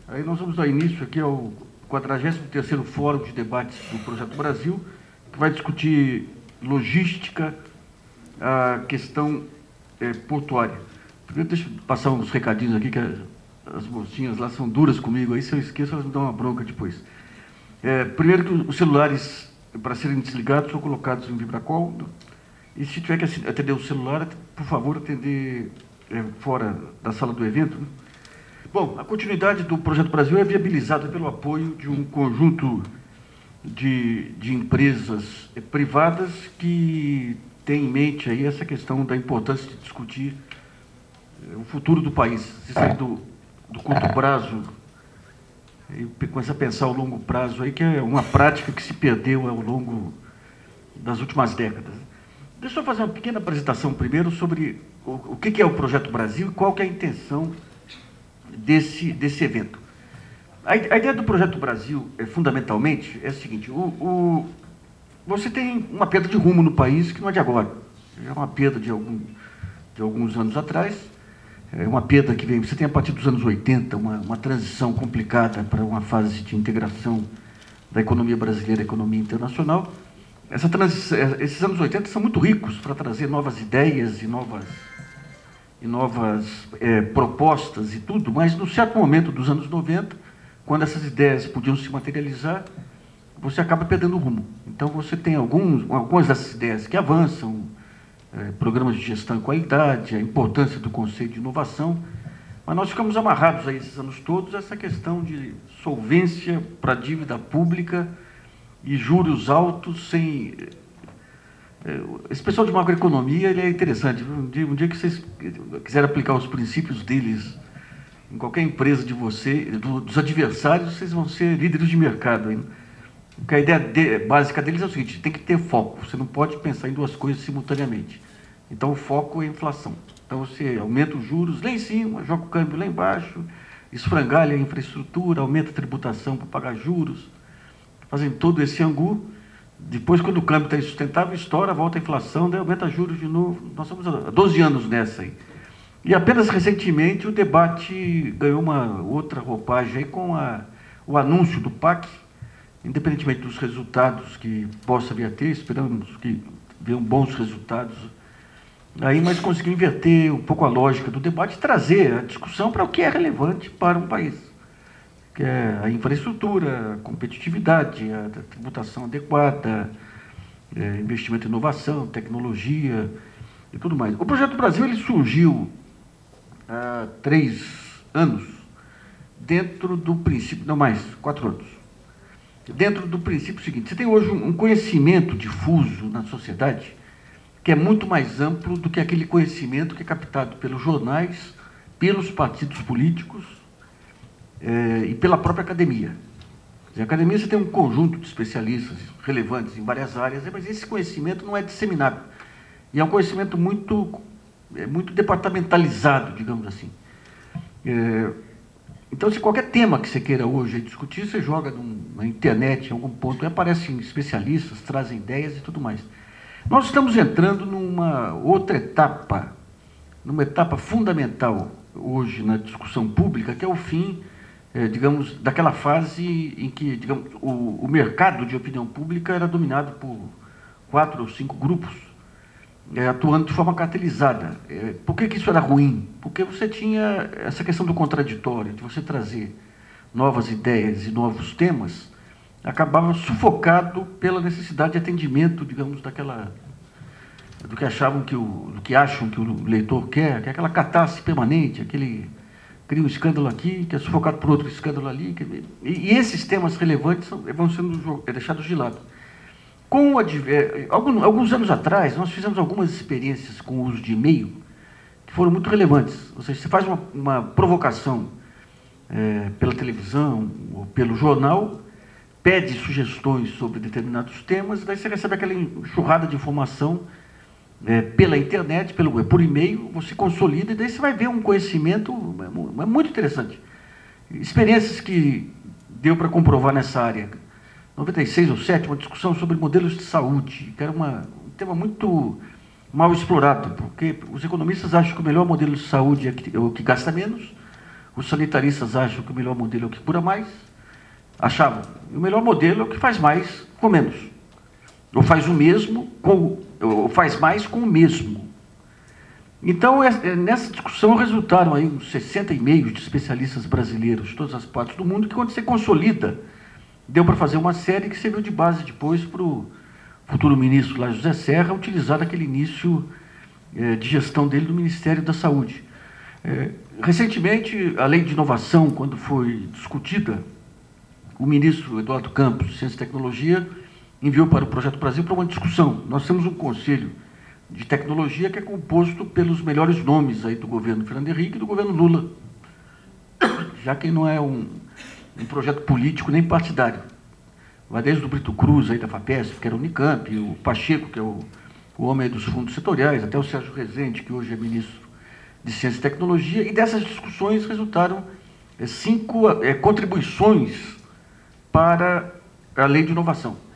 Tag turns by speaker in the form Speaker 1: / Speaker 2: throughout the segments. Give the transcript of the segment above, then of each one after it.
Speaker 1: Aí nós vamos dar início aqui ao 43º Fórum de Debates do Projeto Brasil, que vai discutir logística, a questão portuária. Primeiro, deixa eu passar uns recadinhos aqui, que as mocinhas lá são duras comigo, aí se eu esqueço elas me dão uma bronca depois. Primeiro que os celulares, para serem desligados, são colocados em vibracol, e se tiver que atender o celular, por favor, atender fora da sala do evento. Bom, a continuidade do Projeto Brasil é viabilizada pelo apoio de um conjunto de empresas privadas que tem em mente aí essa questão da importância de discutir o futuro do país. Se sair do curto prazo e começar a pensar o longo prazo aí, que é uma prática que se perdeu ao longo das últimas décadas. Deixa eu fazer uma pequena apresentação primeiro sobre o que é o Projeto Brasil e qual que é a intenção desse evento. A ideia do Projeto Brasil, fundamentalmente, é a seguinte: você tem uma perda de rumo no país que não é de agora, é uma perda de alguns anos atrás, é uma perda que vem. Você tem a partir dos anos 80 uma transição complicada para uma fase de integração da economia brasileira à economia internacional. Esses anos 80 são muito ricos para trazer novas ideias e novas propostas e tudo, mas, num certo momento dos anos 90, quando essas ideias podiam se materializar, você acaba perdendo o rumo. Então, você tem algumas dessas ideias que avançam, programas de gestão e qualidade, a importância do conceito de inovação, mas nós ficamos amarrados a esses anos todos a essa questão de solvência para a dívida pública e juros altos sem... Esse pessoal de macroeconomia, ele é interessante. Um dia que vocês quiserem aplicar os princípios deles em qualquer empresa de dos adversários, vocês vão ser líderes de mercado ainda. Porque a ideia básica deles é o seguinte: tem que ter foco. Você não pode pensar em duas coisas simultaneamente. Então, o foco é a inflação. Então, você aumenta os juros lá em cima, joga o câmbio lá embaixo, esfrangalha a infraestrutura, aumenta a tributação para pagar juros, fazem todo esse angu. Depois, quando o câmbio está insustentável, estoura, volta a inflação, daí aumenta juros de novo. Nós estamos há 12 anos nessa aí. E apenas recentemente o debate ganhou uma outra roupagem aí com o anúncio do PAC, independentemente dos resultados que possa vir a ter, esperamos que venham bons resultados aí, mas conseguiu inverter um pouco a lógica do debate e trazer a discussão para o que é relevante para um país, que é a infraestrutura, a competitividade, a tributação adequada, investimento em inovação, tecnologia e tudo mais. O Projeto Brasil ele surgiu há 3 anos, dentro do princípio, não mais, 4 anos, dentro do princípio seguinte: você tem hoje um conhecimento difuso na sociedade que é muito mais amplo do que aquele conhecimento que é captado pelos jornais, pelos partidos políticos, e pela própria academia. A academia, você tem um conjunto de especialistas relevantes em várias áreas, mas esse conhecimento não é disseminado. E é um conhecimento muito departamentalizado, digamos assim. Então, se qualquer tema que você queira hoje discutir, você joga na internet, em algum ponto, e aparecem especialistas, trazem ideias e tudo mais. Nós estamos entrando numa outra etapa, numa etapa fundamental hoje na discussão pública, que é o fim, digamos, daquela fase em que, digamos, o mercado de opinião pública era dominado por 4 ou 5 grupos, atuando de forma cartelizada. Por que isso era ruim? Porque você tinha essa questão do contraditório, de você trazer novas ideias e novos temas, acabava sufocado pela necessidade de atendimento, digamos, do que acham que o leitor quer, que é aquela catarse permanente, cria um escândalo aqui, que é sufocado por outro escândalo ali, e esses temas relevantes vão sendo deixados de lado. Alguns anos atrás, nós fizemos algumas experiências com o uso de e-mail que foram muito relevantes. Ou seja, você faz uma provocação pela televisão ou pelo jornal, pede sugestões sobre determinados temas, daí você recebe aquela enxurrada de informação pela internet, por e-mail, você consolida, e daí você vai ver um conhecimento muito interessante. Experiências que deu para comprovar nessa área. 96 ou 7, uma discussão sobre modelos de saúde, que era um tema muito mal explorado, porque os economistas acham que o melhor modelo de saúde é o que gasta menos, Os sanitaristas acham que o melhor modelo é o que cura mais, achavam. O melhor modelo é o que faz mais com menos. Ou faz o mesmo, ou faz mais com o mesmo. Então, nessa discussão resultaram aí uns 60 e-mails de especialistas brasileiros de todas as partes do mundo, que quando você consolida, deu para fazer uma série que serviu de base depois para o futuro ministro lá, José Serra, utilizar aquele início de gestão dele no Ministério da Saúde. Recentemente, a lei de inovação, quando foi discutida, o ministro Eduardo Campos, de Ciência e Tecnologia, enviou para o Projeto Brasil para uma discussão. Nós temos um conselho de tecnologia que é composto pelos melhores nomes aí do governo Fernando Henrique e do governo Lula, já que não é um projeto político nem partidário. Vai desde o Brito Cruz, aí da FAPESP, que era o Unicamp, o Pacheco, que é o homem dos fundos setoriais, até o Sérgio Rezende, que hoje é ministro de Ciência e Tecnologia, e dessas discussões resultaram 5 contribuições para a lei de inovação.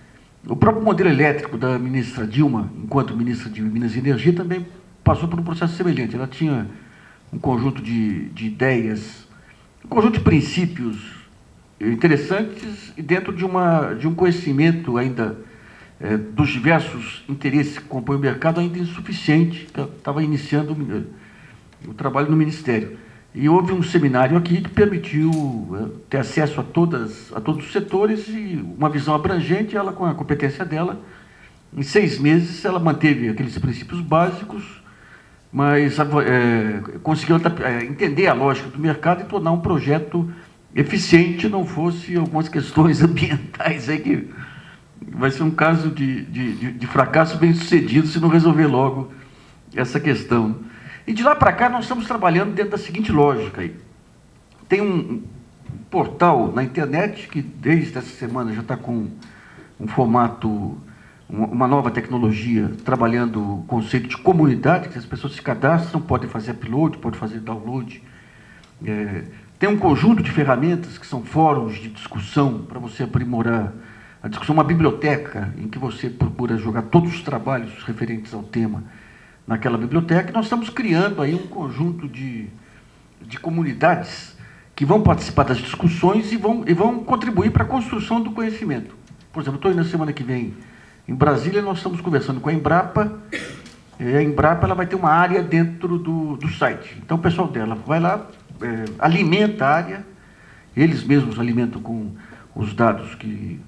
Speaker 1: O próprio modelo elétrico da ministra Dilma, enquanto ministra de Minas e Energia, também passou por um processo semelhante. Ela tinha um conjunto de ideias, um conjunto de princípios interessantes e dentro de um conhecimento ainda dos diversos interesses que compõem o mercado ainda insuficiente, que estava iniciando o trabalho no Ministério. E houve um seminário aqui que permitiu ter acesso a todos os setores e uma visão abrangente. Ela, com a competência dela, em 6 meses, ela manteve aqueles princípios básicos, mas conseguiu entender a lógica do mercado e tornar um projeto eficiente, não fosse algumas questões ambientais aí que vai ser um caso de fracasso bem sucedido se não resolver logo essa questão. E de lá para cá nós estamos trabalhando dentro da seguinte lógica aí. Tem um portal na internet que desde essa semana já está com um formato, uma nova tecnologia, trabalhando o conceito de comunidade, que as pessoas se cadastram, podem fazer upload, podem fazer download. Tem um conjunto de ferramentas que são fóruns de discussão para você aprimorar a discussão, uma biblioteca em que você procura jogar todos os trabalhos referentes ao tema naquela biblioteca. E nós estamos criando aí um conjunto de comunidades que vão participar das discussões e vão contribuir para a construção do conhecimento. Por exemplo, estou indo na semana que vem em Brasília, nós estamos conversando com a Embrapa. A Embrapa ela vai ter uma área dentro do site. Então o pessoal dela vai lá, alimenta a área, eles mesmos alimentam com os dados que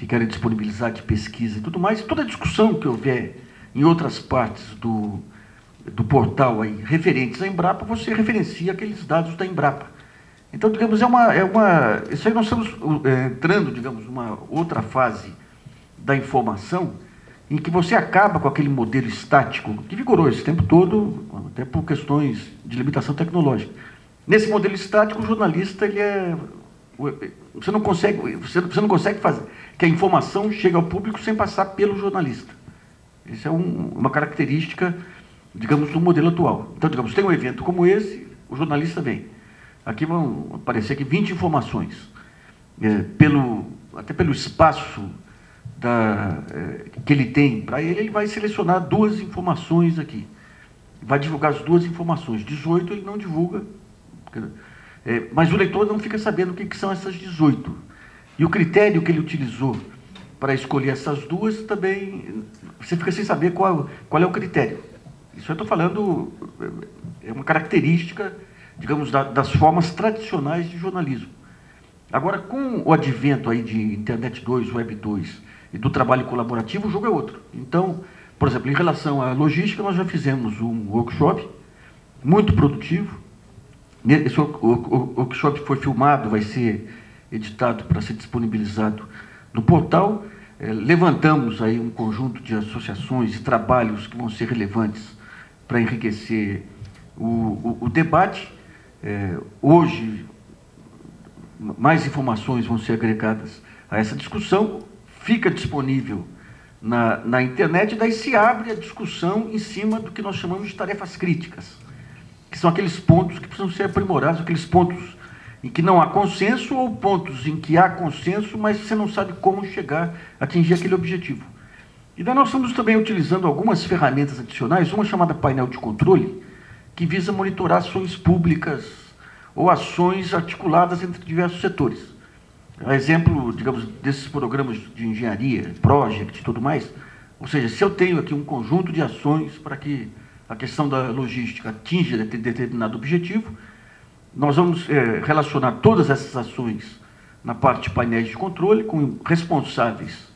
Speaker 1: querem disponibilizar de pesquisa e tudo mais. Toda a discussão que houver em outras partes do portal aí, referentes à Embrapa, você referencia aqueles dados da Embrapa. Então, digamos, isso aí nós estamos entrando, digamos, numa outra fase da informação, em que você acaba com aquele modelo estático, que vigorou esse tempo todo, até por questões de limitação tecnológica. Nesse modelo estático, o jornalista, você não consegue fazer que a informação chegue ao público sem passar pelo jornalista. Isso é uma característica, digamos, do modelo atual. Então, digamos, tem um evento como esse, o jornalista vem. Aqui vão aparecer aqui 20 informações. Até pelo espaço que ele tem para ele vai selecionar 2 informações aqui. Vai divulgar as 2 informações. 18 ele não divulga, mas o leitor não fica sabendo o que são essas 18. E o critério que ele utilizou para escolher essas 2 também, você fica sem saber qual é o critério. Isso eu estou falando, é uma característica, digamos, das formas tradicionais de jornalismo. Agora, com o advento aí de Internet 2, Web 2 e do trabalho colaborativo, o jogo é outro. Então, por exemplo, em relação à logística, nós já fizemos um workshop muito produtivo. Esse workshop foi filmado, vai ser editado para ser disponibilizado no portal. Levantamos aí um conjunto de associações e trabalhos que vão ser relevantes para enriquecer o debate. Hoje, mais informações vão ser agregadas a essa discussão, fica disponível na internet, e daí se abre a discussão em cima do que nós chamamos de tarefas críticas, que são aqueles pontos que precisam ser aprimorados, aqueles pontos em que não há consenso ou pontos em que há consenso, mas você não sabe como chegar a atingir aquele objetivo. E daí nós estamos também utilizando algumas ferramentas adicionais, uma chamada painel de controle, que visa monitorar ações públicas ou ações articuladas entre diversos setores. A exemplo, digamos, desses programas de engenharia, project e tudo mais, ou seja, se eu tenho aqui um conjunto de ações para que a questão da logística atinja determinado objetivo, nós vamos relacionar todas essas ações na parte de painéis de controle, com responsáveis,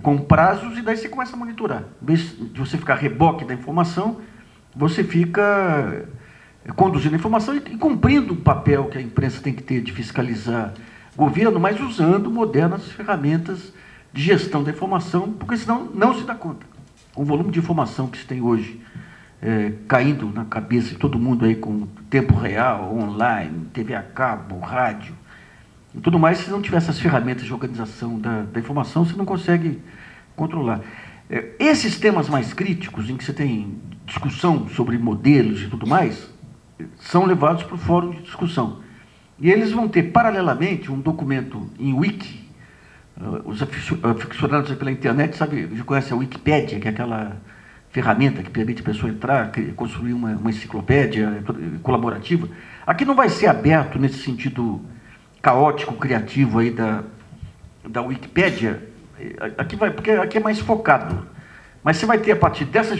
Speaker 1: com prazos, e daí você começa a monitorar. Em vez de você ficar a reboque da informação, você fica conduzindo a informação e cumprindo o papel que a imprensa tem que ter de fiscalizar o governo, mas usando modernas ferramentas de gestão da informação, porque senão não se dá conta. O volume de informação que se tem hoje, caindo na cabeça de todo mundo aí com tempo real, online, TV a cabo, rádio, e tudo mais, se não tiver essas ferramentas de organização da informação, você não consegue controlar. Esses temas mais críticos, em que você tem discussão sobre modelos e tudo mais, são levados para o fórum de discussão. E eles vão ter, paralelamente, um documento em wiki. Os aficionados pela internet, já conhecem a Wikipédia, que é aquela ferramenta que permite a pessoa entrar, construir uma enciclopédia colaborativa. Aqui não vai ser aberto nesse sentido caótico, criativo aí da Wikipédia. Aqui porque aqui é mais focado. Mas você vai ter, a partir dessas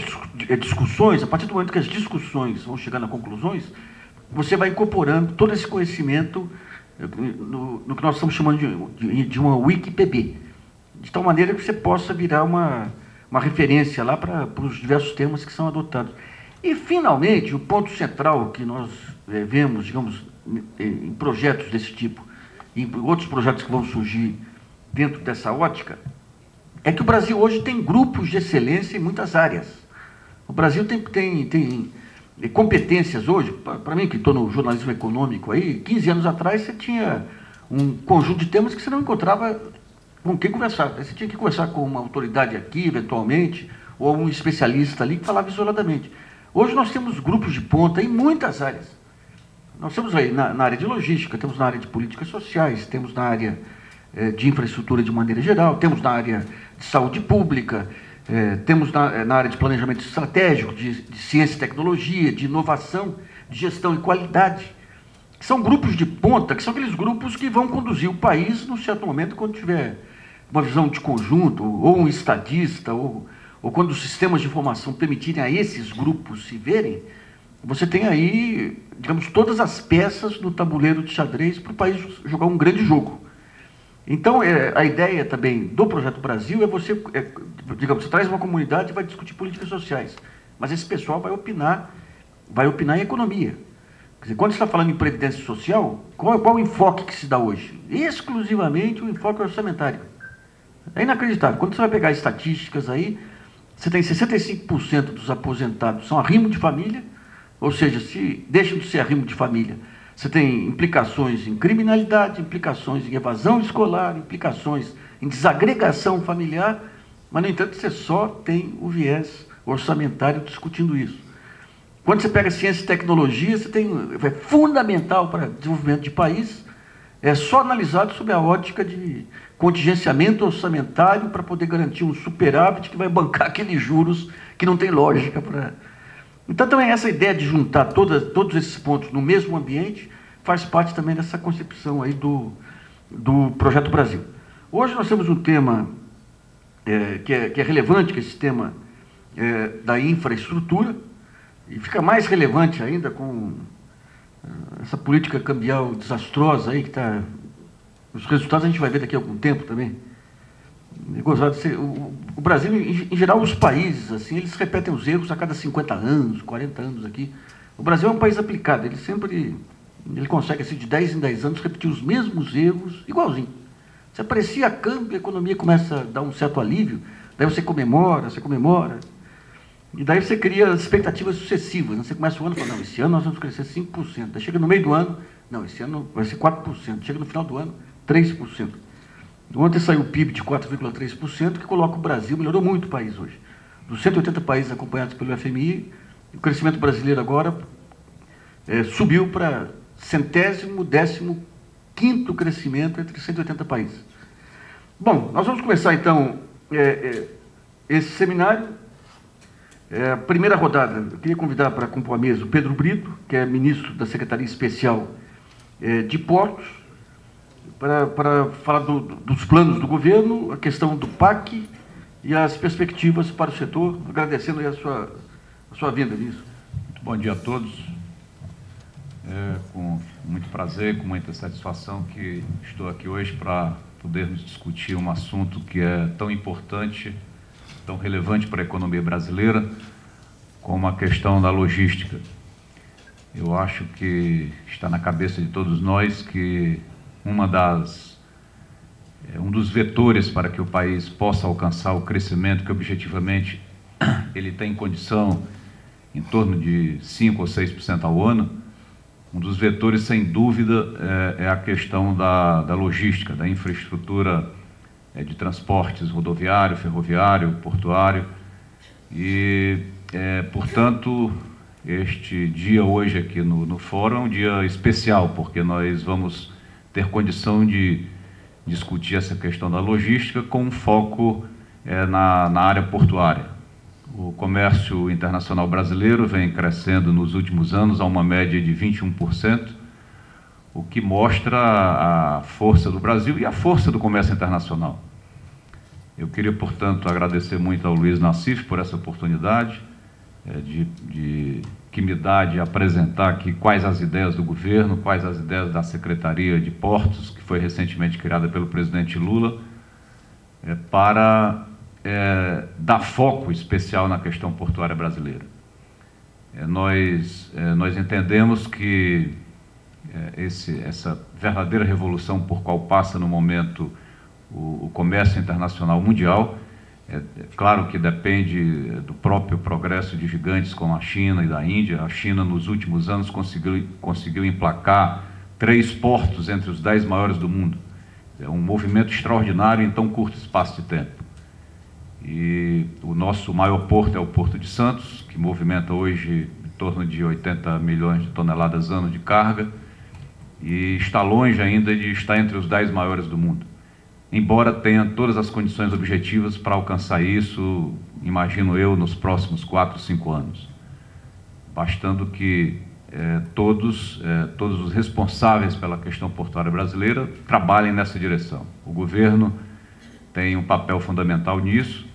Speaker 1: discussões, a partir do momento que as discussões vão chegando a conclusões, você vai incorporando todo esse conhecimento no que nós estamos chamando de uma WikiPB, de tal maneira que você possa virar uma referência lá para os diversos temas que são adotados. E, finalmente, o ponto central que nós vemos, digamos, em projetos desse tipo, e em outros projetos que vão surgir dentro dessa ótica, é que o Brasil hoje tem grupos de excelência em muitas áreas. O Brasil tem competências hoje. Para mim, que estou no jornalismo econômico aí, 15 anos atrás você tinha um conjunto de temas que você não encontrava com quem conversar. Você tinha que conversar com uma autoridade aqui, eventualmente, ou um especialista ali que falava isoladamente. Hoje nós temos grupos de ponta em muitas áreas. Nós temos aí na área de logística, temos na área de políticas sociais, temos na área de infraestrutura de maneira geral, temos na área de saúde pública, temos na área de planejamento estratégico, de ciência e tecnologia, de inovação, de gestão e qualidade. São grupos de ponta, que são aqueles grupos que vão conduzir o país, num certo momento, quando tiver uma visão de conjunto, ou um estadista, ou quando os sistemas de informação permitirem a esses grupos se verem, você tem aí, digamos, todas as peças do tabuleiro de xadrez para o país jogar um grande jogo. Então, a ideia também do Projeto Brasil é você, digamos, você traz uma comunidade e vai discutir políticas sociais, mas esse pessoal vai opinar em economia. Quer dizer, quando você está falando em previdência social, qual o enfoque que se dá hoje? Exclusivamente o enfoque orçamentário. É inacreditável. Quando você vai pegar estatísticas aí, você tem 65% dos aposentados são arrimo de família, ou seja, se deixam de ser arrimo de família, você tem implicações em criminalidade, implicações em evasão escolar, implicações em desagregação familiar, mas, no entanto, você só tem o viés orçamentário discutindo isso. Quando você pega ciência e tecnologia, é fundamental para o desenvolvimento de país, é só analisado sob a ótica de contingenciamento orçamentário para poder garantir um superávit que vai bancar aqueles juros que não tem lógica para... Então, também essa ideia de juntar todos esses pontos no mesmo ambiente faz parte também dessa concepção aí do Projeto Brasil. Hoje nós temos um tema que é relevante, que é esse tema da infraestrutura, e fica mais relevante ainda com essa política cambial desastrosa aí, que está... Os resultados a gente vai ver daqui a algum tempo também. O Brasil, em geral, os países, assim, eles repetem os erros a cada 50 anos, 40 anos aqui. O Brasil é um país aplicado, ele consegue, assim, de 10 em 10 anos, repetir os mesmos erros, igualzinho. Se aprecia câmbio, a economia começa a dar um certo alívio, daí você comemora, e daí você cria expectativas sucessivas. Você começa o ano e fala, não, esse ano nós vamos crescer 5%. Daí chega no meio do ano, não, esse ano vai ser 4%. Chega no final do ano, 3%. Ontem saiu o PIB de 4,3%, que coloca o Brasil, melhorou muito o país hoje. Dos 180 países acompanhados pelo FMI, o crescimento brasileiro agora subiu para 115º crescimento entre 180 países. Bom, nós vamos começar então esse seminário. A primeira rodada, eu queria convidar para compor a mesa o Pedro Brito, que é ministro da Secretaria Especial de portos, para falar dos planos do governo, a questão do PAC e as perspectivas para o setor, agradecendo aí a sua vinda nisso.
Speaker 2: Muito bom dia a todos. Com muito prazer, com muita satisfação que estou aqui hoje para podermos discutir um assunto que é tão importante, tão relevante para a economia brasileira, como a questão da logística. Eu acho que está na cabeça de todos nós que um dos vetores para que o país possa alcançar o crescimento que objetivamente ele tem condição em torno de 5 ou 6% ao ano, um dos vetores, sem dúvida, é a questão da logística, da infraestrutura de transportes rodoviário, ferroviário, portuário. E, portanto, este dia hoje aqui no fórum é um dia especial, porque nós vamos ter condição de discutir essa questão da logística com um foco na área portuária. O comércio internacional brasileiro vem crescendo nos últimos anos a uma média de 21%, o que mostra a força do Brasil e a força do comércio internacional. Eu queria, portanto, agradecer muito ao Luiz Nassif por essa oportunidade que me dá de apresentar aqui quais as ideias do governo, quais as ideias da Secretaria de Portos, que foi recentemente criada pelo presidente Lula, para dar foco especial na questão portuária brasileira. Nós entendemos que essa verdadeira revolução por qual passa no momento o comércio internacional mundial, claro que depende do próprio progresso de gigantes como a China e da Índia. A China, nos últimos anos, conseguiu emplacar 3 portos entre os 10 maiores do mundo. É um movimento extraordinário em tão curto espaço de tempo. E o nosso maior porto é o Porto de Santos, que movimenta hoje em torno de 80 milhões de toneladas ano de carga, e está longe ainda de estar entre os 10 maiores do mundo. Embora tenha todas as condições objetivas para alcançar isso, imagino eu, nos próximos 4, 5 anos. Bastando que todos os responsáveis pela questão portuária brasileira trabalhem nessa direção. O governo tem um papel fundamental nisso.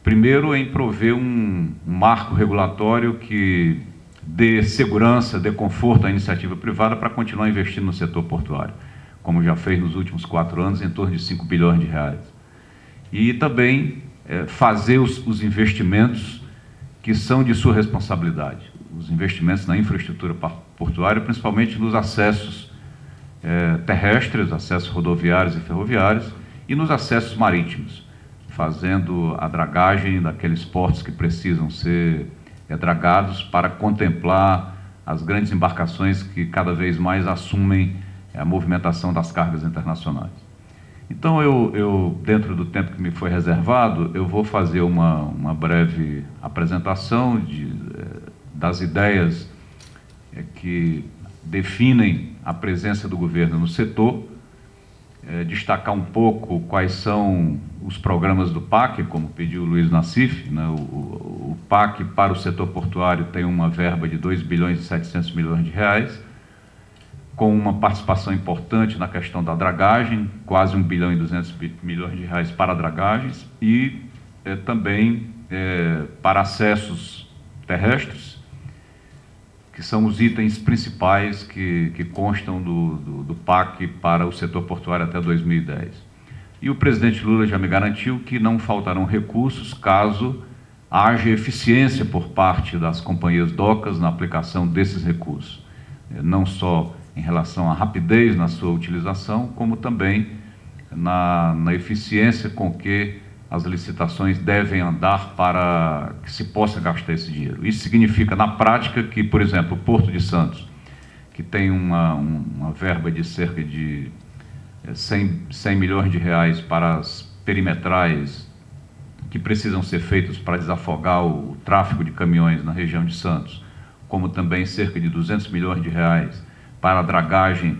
Speaker 2: Primeiro, em prover um marco regulatório que dê segurança, dê conforto à iniciativa privada para continuar investindo no setor portuário, como já fez nos últimos 4 anos, em torno de 5 bilhões de reais. E também fazer os investimentos que são de sua responsabilidade, os investimentos na infraestrutura portuária, principalmente nos acessos terrestres, acessos rodoviários e ferroviários, e nos acessos marítimos, fazendo a dragagem daqueles portos que precisam ser dragados para contemplar as grandes embarcações que cada vez mais assumem a movimentação das cargas internacionais. Então, eu dentro do tempo que me foi reservado, eu vou fazer uma breve apresentação das ideias que definem a presença do governo no setor, destacar um pouco quais são os programas do PAC, como pediu o Luiz Nassif, né? O PAC para o setor portuário tem uma verba de 2 bilhões e 700 milhões de reais, com uma participação importante na questão da dragagem, quase 1 bilhão e 200 milhões de reais para dragagens, e também para acessos terrestres, que são os itens principais que constam do PAC para o setor portuário até 2010. E o presidente Lula já me garantiu que não faltarão recursos caso haja eficiência por parte das companhias docas na aplicação desses recursos, não só em relação à rapidez na sua utilização, como também na eficiência com que as licitações devem andar para que se possa gastar esse dinheiro. Isso significa, na prática, que, por exemplo, o Porto de Santos, que tem uma verba de cerca de 100 milhões de reais para as perimetrais que precisam ser feitos para desafogar o tráfego de caminhões na região de Santos, como também cerca de 200 milhões de reais para a dragagem,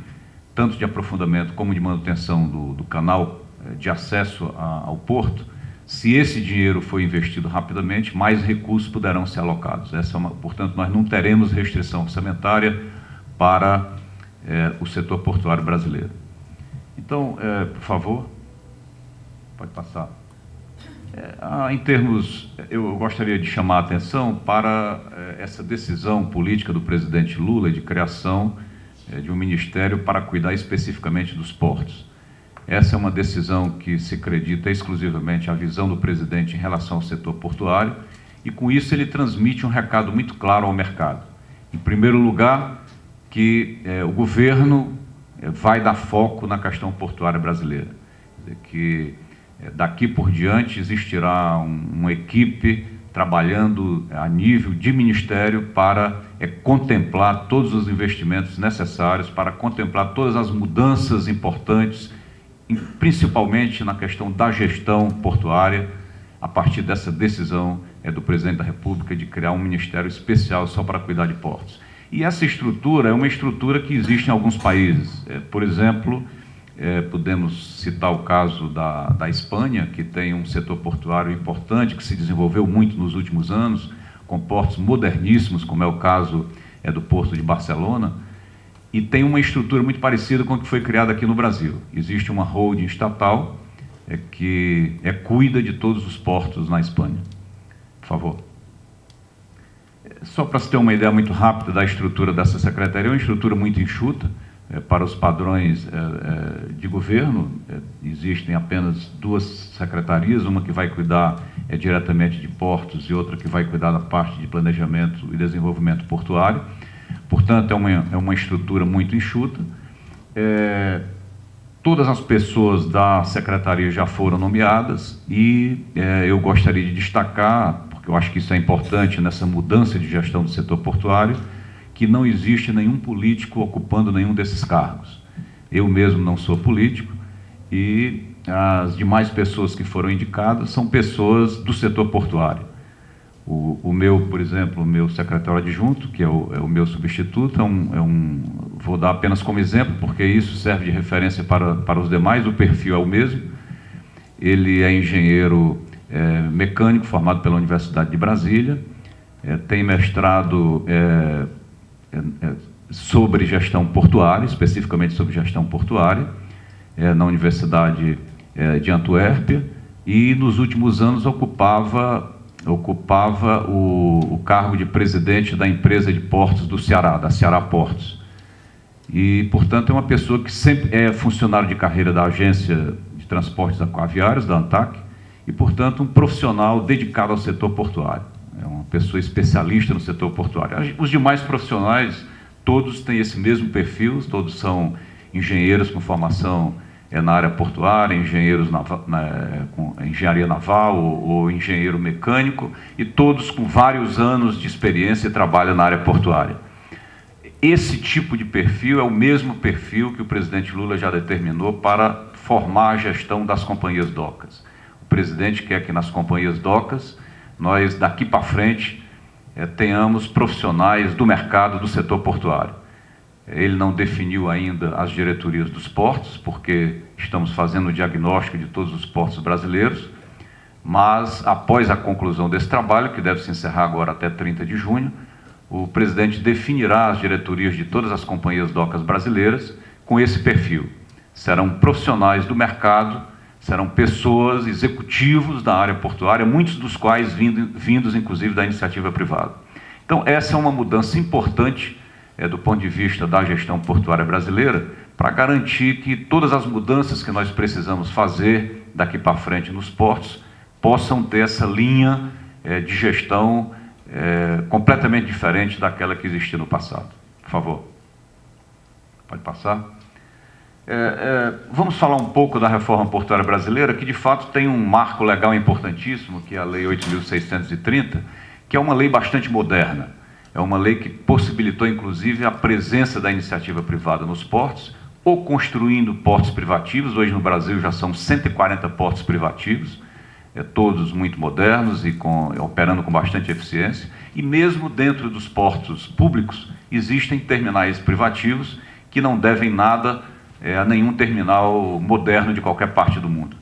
Speaker 2: tanto de aprofundamento como de manutenção do canal de acesso ao porto. Se esse dinheiro for investido rapidamente, mais recursos poderão ser alocados. Portanto, nós não teremos restrição orçamentária para o setor portuário brasileiro. Então, por favor, pode passar. Em termos, eu gostaria de chamar a atenção para essa decisão política do presidente Lula de criação de um ministério para cuidar especificamente dos portos. Essa é uma decisão que se acredita exclusivamente à visão do presidente em relação ao setor portuário e, com isso, ele transmite um recado muito claro ao mercado. Em primeiro lugar, que o governo vai dar foco na questão portuária brasileira, quer dizer, que daqui por diante existirá uma equipe trabalhando a nível de ministério para contemplar todos os investimentos necessários, para contemplar todas as mudanças importantes, principalmente na questão da gestão portuária, a partir dessa decisão do presidente da República de criar um ministério especial só para cuidar de portos. E essa estrutura é uma estrutura que existe em alguns países. Por exemplo, podemos citar o caso da Espanha, que tem um setor portuário importante, que se desenvolveu muito nos últimos anos, com portos moderníssimos, como é o caso do Porto de Barcelona, e tem uma estrutura muito parecida com a que foi criada aqui no Brasil. Existe uma holding estatal que cuida de todos os portos na Espanha. Por favor. Só para se ter uma ideia muito rápida da estrutura dessa secretaria, é uma estrutura muito enxuta, para os padrões de governo. Existem apenas 2 secretarias, uma que vai cuidar diretamente de portos e outra que vai cuidar da parte de planejamento e desenvolvimento portuário. Portanto, é uma estrutura muito enxuta. Todas as pessoas da secretaria já foram nomeadas e eu gostaria de destacar, porque eu acho que isso é importante nessa mudança de gestão do setor portuário, que não existe nenhum político ocupando nenhum desses cargos. Eu mesmo não sou político e as demais pessoas que foram indicadas são pessoas do setor portuário. O meu, por exemplo, o meu secretário adjunto, que é o meu substituto, vou dar apenas como exemplo, porque isso serve de referência para os demais, o perfil é o mesmo. Ele é engenheiro mecânico, formado pela Universidade de Brasília, tem mestrado sobre gestão portuária, especificamente sobre gestão portuária, na Universidade de Antuérpia, e nos últimos anos ocupava o cargo de presidente da empresa de portos do Ceará, da Ceará Portos. E, portanto, é uma pessoa que sempre é funcionário de carreira da Agência de Transportes Aquaviários, da ANTAC, e, portanto, um profissional dedicado ao setor portuário. É uma pessoa especialista no setor portuário. Os demais profissionais, todos têm esse mesmo perfil, todos são engenheiros com formação na área portuária, engenheiros com engenharia naval ou engenheiro mecânico, e todos com vários anos de experiência e trabalham na área portuária. Esse tipo de perfil é o mesmo perfil que o presidente Lula já determinou para formar a gestão das companhias docas. O presidente quer que nas companhias docas nós, daqui para frente, tenhamos profissionais do mercado do setor portuário. Ele não definiu ainda as diretorias dos portos, porque estamos fazendo o diagnóstico de todos os portos brasileiros, mas, após a conclusão desse trabalho, que deve se encerrar agora até 30 de junho, o presidente definirá as diretorias de todas as companhias docas brasileiras com esse perfil. Serão profissionais do mercado, serão pessoas, executivos da área portuária, muitos dos quais vindos inclusive, da iniciativa privada. Então, essa é uma mudança importante do ponto de vista da gestão portuária brasileira, para garantir que todas as mudanças que nós precisamos fazer daqui para frente nos portos possam ter essa linha de gestão completamente diferente daquela que existia no passado. Por favor. Pode passar. Vamos falar um pouco da reforma portuária brasileira, que de fato tem um marco legal importantíssimo, que é a Lei 8.630, que é uma lei bastante moderna. É uma lei que possibilitou, inclusive, a presença da iniciativa privada nos portos, ou construindo portos privativos. Hoje no Brasil já são 140 portos privativos, todos muito modernos e operando com bastante eficiência. E mesmo dentro dos portos públicos, existem terminais privativos que não devem nada a nenhum terminal moderno de qualquer parte do mundo.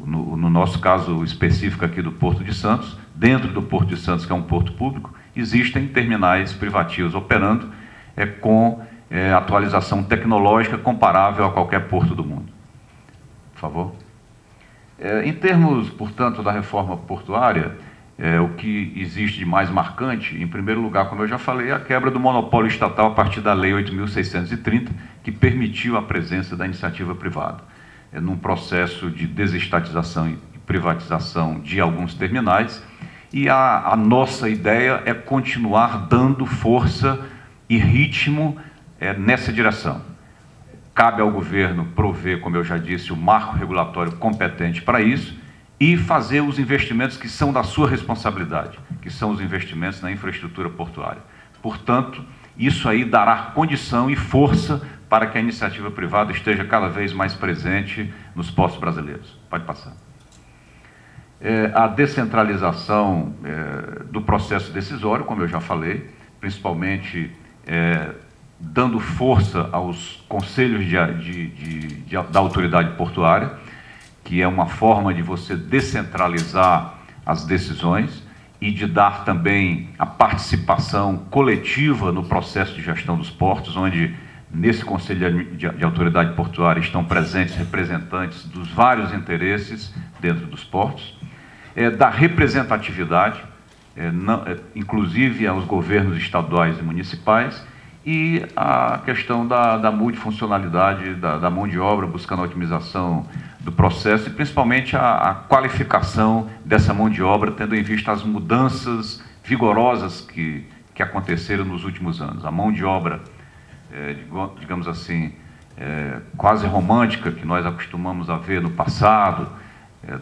Speaker 2: No nosso caso específico aqui do Porto de Santos, dentro do Porto de Santos, que é um porto público, existem terminais privativos operando com atualização tecnológica comparável a qualquer porto do mundo. Por favor. Em termos, portanto, da reforma portuária, o que existe de mais marcante, em primeiro lugar, como eu já falei, é a quebra do monopólio estatal a partir da Lei 8.630, que permitiu a presença da iniciativa privada, num processo de desestatização e privatização de alguns terminais, e a nossa ideia é continuar dando força e ritmo nessa direção. Cabe ao governo prover, como eu já disse, o marco regulatório competente para isso e fazer os investimentos que são da sua responsabilidade, que são os investimentos na infraestrutura portuária. Portanto, isso aí dará condição e força para que a iniciativa privada esteja cada vez mais presente nos portos brasileiros. Pode passar. A descentralização do processo decisório, como eu já falei, principalmente dando força aos conselhos da autoridade portuária, que é uma forma de você descentralizar as decisões e de dar também a participação coletiva no processo de gestão dos portos, onde nesse conselho de autoridade portuária estão presentes representantes dos vários interesses dentro dos portos, da representatividade, inclusive aos governos estaduais e municipais, e a questão da multifuncionalidade da mão de obra, buscando a otimização do processo e principalmente a qualificação dessa mão de obra, tendo em vista as mudanças vigorosas que aconteceram nos últimos anos. A mão de obra, digamos assim, quase romântica, que nós acostumamos a ver no passado,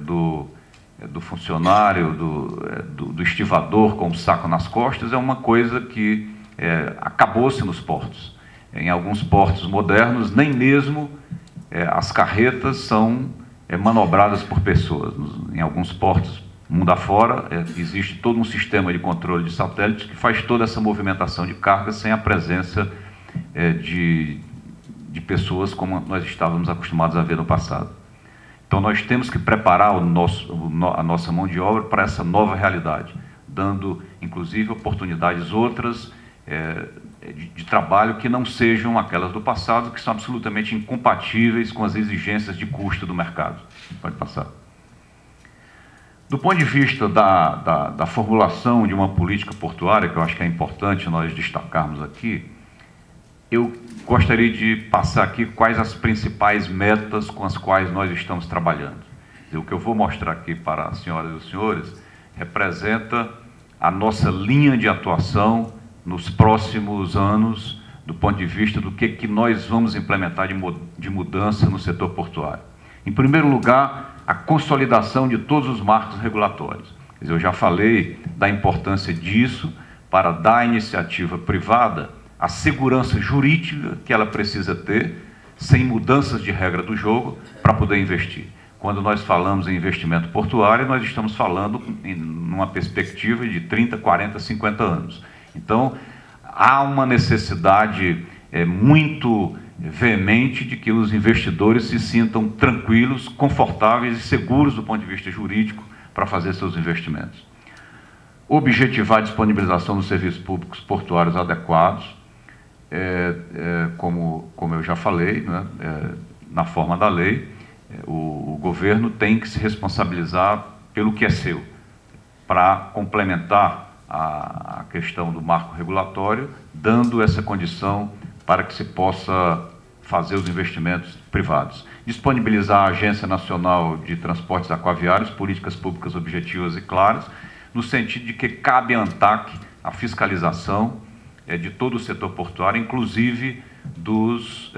Speaker 2: do funcionário, do estivador com o saco nas costas, é uma coisa que acabou-se nos portos. Em alguns portos modernos, nem mesmo as carretas são manobradas por pessoas. Em alguns portos, mundo afora, existe todo um sistema de controle de satélites que faz toda essa movimentação de carga sem a presença de pessoas como nós estávamos acostumados a ver no passado. Então, nós temos que preparar a nossa mão de obra para essa nova realidade, dando, inclusive, oportunidades outras de trabalho que não sejam aquelas do passado, que são absolutamente incompatíveis com as exigências de custo do mercado. Pode passar. Do ponto de vista da formulação de uma política portuária, que eu acho que é importante nós destacarmos aqui, eu gostaria de passar aqui quais as principais metas com as quais nós estamos trabalhando. O que eu vou mostrar aqui para as senhoras e os senhores representa a nossa linha de atuação nos próximos anos, do ponto de vista do que nós vamos implementar de mudança no setor portuário. Em primeiro lugar, a consolidação de todos os marcos regulatórios. Eu já falei da importância disso para dar à iniciativa privada a segurança jurídica que ela precisa ter, sem mudanças de regra do jogo, para poder investir. Quando nós falamos em investimento portuário, nós estamos falando numa perspectiva de 30, 40, 50 anos. Então, há uma necessidade muito veemente de que os investidores se sintam tranquilos, confortáveis e seguros do ponto de vista jurídico para fazer seus investimentos. Objetivar a disponibilização dos serviços públicos portuários adequados, como eu já falei, né, na forma da lei, o governo tem que se responsabilizar pelo que é seu, para complementar a questão do marco regulatório, dando essa condição para que se possa fazer os investimentos privados. Disponibilizar a Agência Nacional de Transportes Aquaviários, políticas públicas objetivas e claras, no sentido de que cabe à ANTAQ a fiscalização de todo o setor portuário, inclusive dos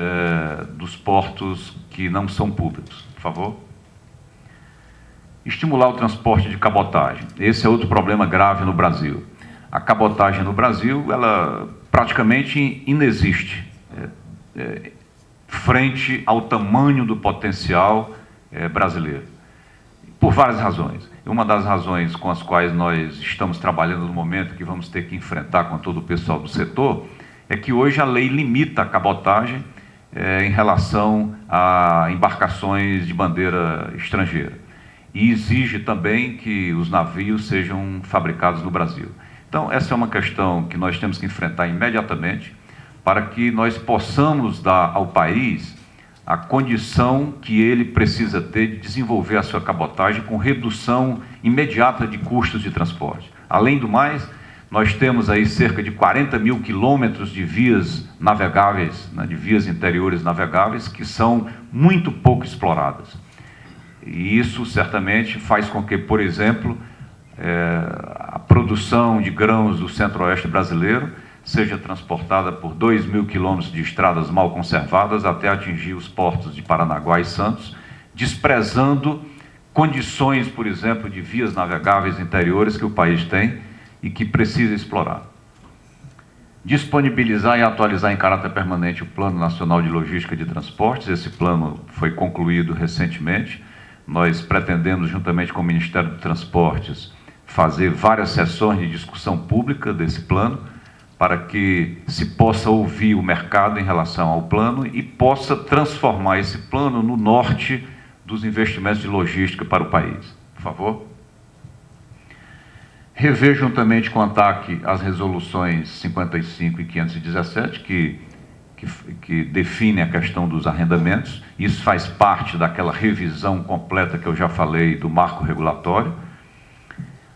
Speaker 2: portos que não são públicos. Por favor. Estimular o transporte de cabotagem. Esse é outro problema grave no Brasil. A cabotagem no Brasil, ela praticamente inexiste frente ao tamanho do potencial brasileiro, por várias razões. Uma das razões com as quais nós estamos trabalhando no momento, que vamos ter que enfrentar com todo o pessoal do setor, é que hoje a lei limita a cabotagem em relação a embarcações de bandeira estrangeira. E exige também que os navios sejam fabricados no Brasil. Então, essa é uma questão que nós temos que enfrentar imediatamente. para que nós possamos dar ao país a condição que ele precisa ter de desenvolver a sua cabotagem com redução imediata de custos de transporte. Além do mais, nós temos aí cerca de 40 mil quilômetros de vias navegáveis, né, de vias interiores navegáveis, que são muito pouco exploradas. E isso certamente faz com que, por exemplo, a produção de grãos do centro-oeste brasileiro seja transportada por 2 mil quilômetros de estradas mal conservadas até atingir os portos de Paranaguá e Santos, desprezando condições, por exemplo, de vias navegáveis interiores que o país tem e que precisa explorar. Disponibilizar e atualizar em caráter permanente o Plano Nacional de Logística de Transportes. Esse plano foi concluído recentemente. Nós pretendemos, juntamente com o Ministério dos Transportes, fazer várias sessões de discussão pública desse plano, para que se possa ouvir o mercado em relação ao plano e possa transformar esse plano no norte dos investimentos de logística para o país. Por favor. Rever juntamente com o ANTAC as resoluções 55 e 517, que definem a questão dos arrendamentos. Isso faz parte daquela revisão completa que eu já falei do marco regulatório.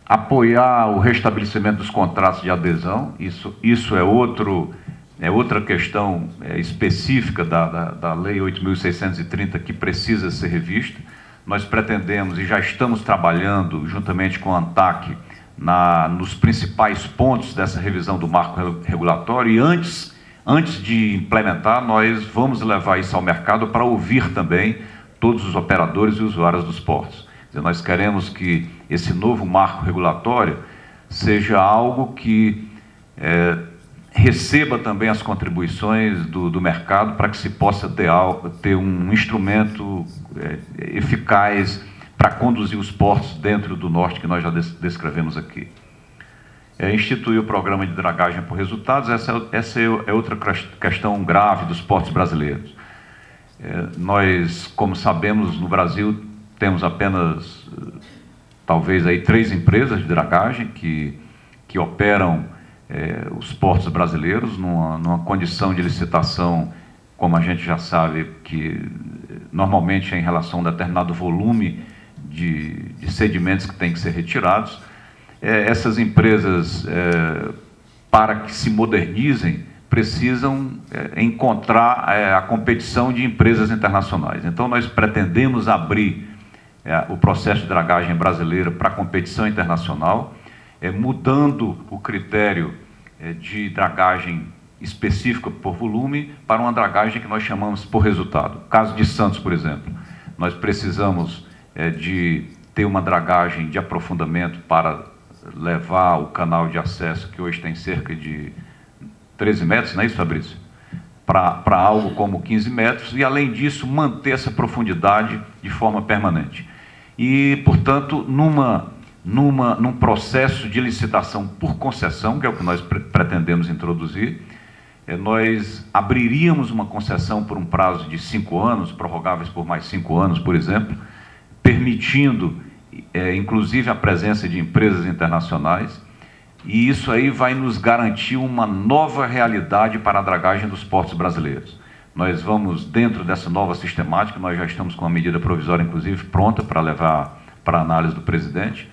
Speaker 2: Apoiar o restabelecimento dos contratos de adesão, isso é outra questão específica da Lei 8.630 que precisa ser revista. Nós pretendemos e já estamos trabalhando juntamente com a ANTAC nos principais pontos dessa revisão do marco regulatório e antes de implementar, nós vamos levar isso ao mercado para ouvir também todos os operadores e usuários dos portos. Nós queremos que esse novo marco regulatório seja algo que receba também as contribuições do mercado para que se possa ter um instrumento eficaz para conduzir os portos dentro do norte que nós já descrevemos aqui. Instituir o programa de dragagem por resultados, essa é outra questão grave dos portos brasileiros. Nós, como sabemos, no Brasil temos apenas, talvez, aí 3 empresas de dragagem que operam os portos brasileiros numa condição de licitação, como a gente já sabe, que normalmente é em relação a um determinado volume de sedimentos que tem que ser retirados. Essas empresas, para que se modernizem, precisam encontrar a competição de empresas internacionais. Então, nós pretendemos abrir o processo de dragagem brasileira para a competição internacional, mudando o critério de dragagem específica por volume para uma dragagem que nós chamamos por resultado. Caso de Santos, por exemplo, nós precisamos de ter uma dragagem de aprofundamento para levar o canal de acesso, que hoje tem cerca de 13 metros, não é isso, Fabrício? Para algo como 15 metros, e além disso, manter essa profundidade de forma permanente. E, portanto, num processo de licitação por concessão, que é o que nós pretendemos introduzir, nós abriríamos uma concessão por um prazo de 5 anos, prorrogáveis por mais 5 anos, por exemplo, permitindo, inclusive, a presença de empresas internacionais, e isso aí vai nos garantir uma nova realidade para a dragagem dos portos brasileiros. Nós vamos, dentro dessa nova sistemática, nós já estamos com a medida provisória, inclusive, pronta para levar para a análise do presidente,